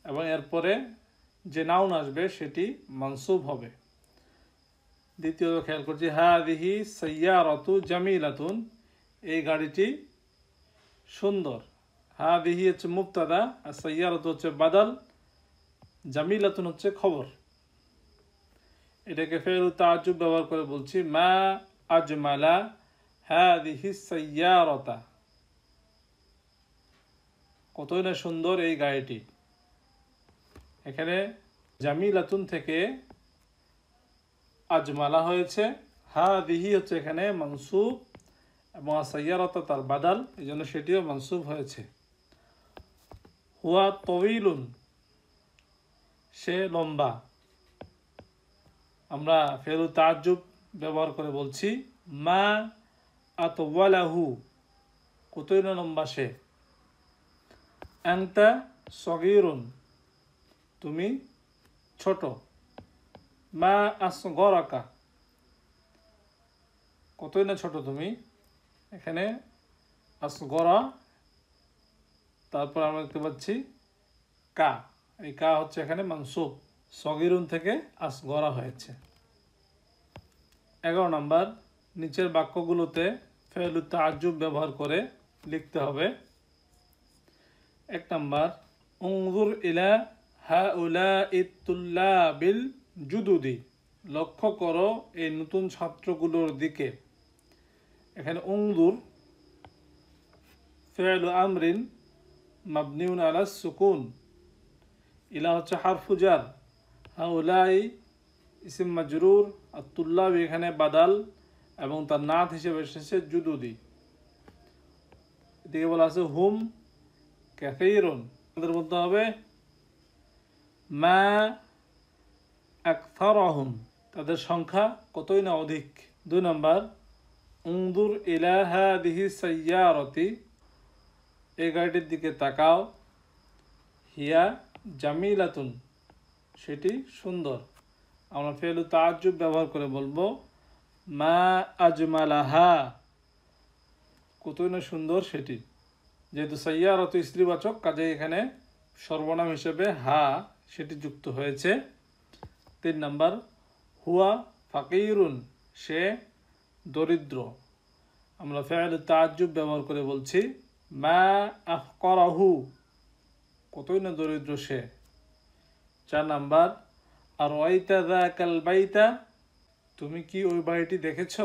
এবং এরপরে যে নাউন আসবে সেটি মানসুব হবে। দ্বিতীয়ত খেয়াল করছি, হাদিহি সাইয়ারাতু জামিলাতুন, এই গাড়িটি সুন্দর। হাদিহি হচ্ছে মুবতাদা, আর সাইয়ারাতু হচ্ছে বাদাল, জামিলাতুন হচ্ছে খবর। এটাকে ফেলু তাজ্জুব ব্যবহার করে বলছি মা আজমালা হাদিহি সাইয়ারাতা, কতই না সুন্দর এই গাড়িটি। এখানে জামিলাতুন থেকে আজমালা হয়েছে, হাদিহি হচ্ছে এখানে মানসুব, এবং সাইয়ারাতা তার বাদাল, এই জন্য সেটিও মানসুব হয়েছে। হুয়া তবিলুন, সে লম্বা। আমরা ফেলু তাজ্জুব ব্যবহার করে বলছি মা আতওয়ালাহু, কতই না লম্বা সে। আনতা সগীরুন, তুমি ছোট। মা আসগরাকা, কতই না ছোট তুমি। এখানে আসগরা, তারপর আমরা দেখতে পাচ্ছি কা, এই কা হচ্ছে এখানে মানসুব, সগীরুন থেকে আসগরা হয়েছে। 11 নম্বর, নিচের বাক্যগুলোতে ফেলু তাজ্জুব ব্যবহার করে লিখতে হবে। 1 নম্বর, উনজুর ইলা হাউলাইত তুল্লাবিল জুদুদি, লক্ষ্য করো এই নতুন ছাত্রগুলোর দিকে। এখানে উনজুর ফি'লু আমরিন মাবনিউন আলা সুকুন, ইলা হচ্ছে হারফু জার, হাউলাই ইসিম মাজরুর, আর তুল্লাব এখানে বাদাল, এবং তার নাত হিসেবে এসেছে জুদুদি। এদিকে বলা আছে হুম কাসীরুন, আমাদের বলতে হবে মা আকসারহুম, তাদের সংখ্যা কতই না অধিক। 2 নম্বর, উনজুর ইলা হাদিহি সাইয়ারাতি, এই গাড়িটির দিকে তাকাও। হিয়া জামিলাতুন, সেটি সুন্দর। আমরা ফেলু তাজ্জুব ব্যবহার করে বলবো মা আজমালাহা, কতই না সুন্দর সেটি। যেহেতু সাইয়ারাতু স্ত্রীবাচক, কাজে এখানে সর্বনাম হিসেবে হা সেটি যুক্ত হয়েছে। 3 নম্বর, হুয়া ফাকিরুন, সে দরিদ্র। আমরা ফেলু তাজ্জুব ব্যবহার করে বলছি মা আফকরাহু, কতই না দরিদ্র সে। 4 নম্বর, আর ওয়াইতা যাকাল বাইতা, তুমি কি ওই বাড়িটি দেখেছ।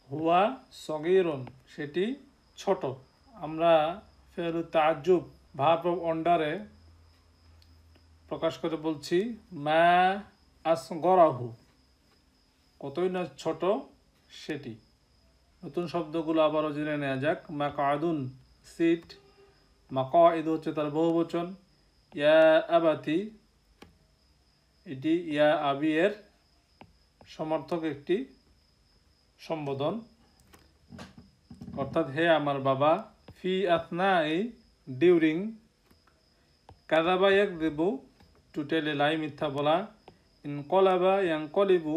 হুয়া সগীরুন, সেটি ছোট। আমরা ফেলু তাজ্জুব ভার্ব অফ অন্ডারে প্রকাশ করে বলছি মা আসগরাহু, কতই না ছোট সেটি। নতুন শব্দগুলো আবারও জেনে নেওয়া যাক। মাকআদুন সিট, মাকআইদ হচ্ছে তার বহুবচন। ইয়া আবাতি, এটি ইয়া আবি এর সমর্থক একটি সম্বোধন, অর্থাৎ হে আমার বাবা। ফি আথনাই, ডিউরিং। কাযাবা ইয়াকযিবু, টু টেল এ লাই, মিথ্যা বলা। ইনকলাবা ইয়ানকলিবু,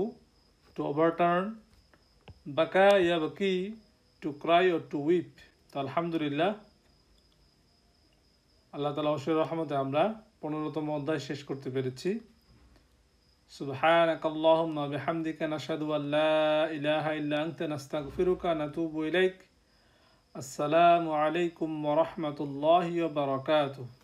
টু ওভারটার্ন। বাকা ইয়াবকি, to cry or to weep. তো আলহামদুলিল্লাহ, আল্লাহ তাআলা অশেষ রহমতে আমরা 15তম অধ্যায় শেষ করতে পেরেছি। সুবহানাকাল্লাহুম্মা বিহামদিকা নাশহাদু আল্লা ইলাহা ইল্লা আনতা নাস্তাগফিরুকা ওয়া নাতুবু ইলাইক। আসসালামু আলাইকুম ওয়া রাহমাতুল্লাহি ওয়া বারাকাতুহু।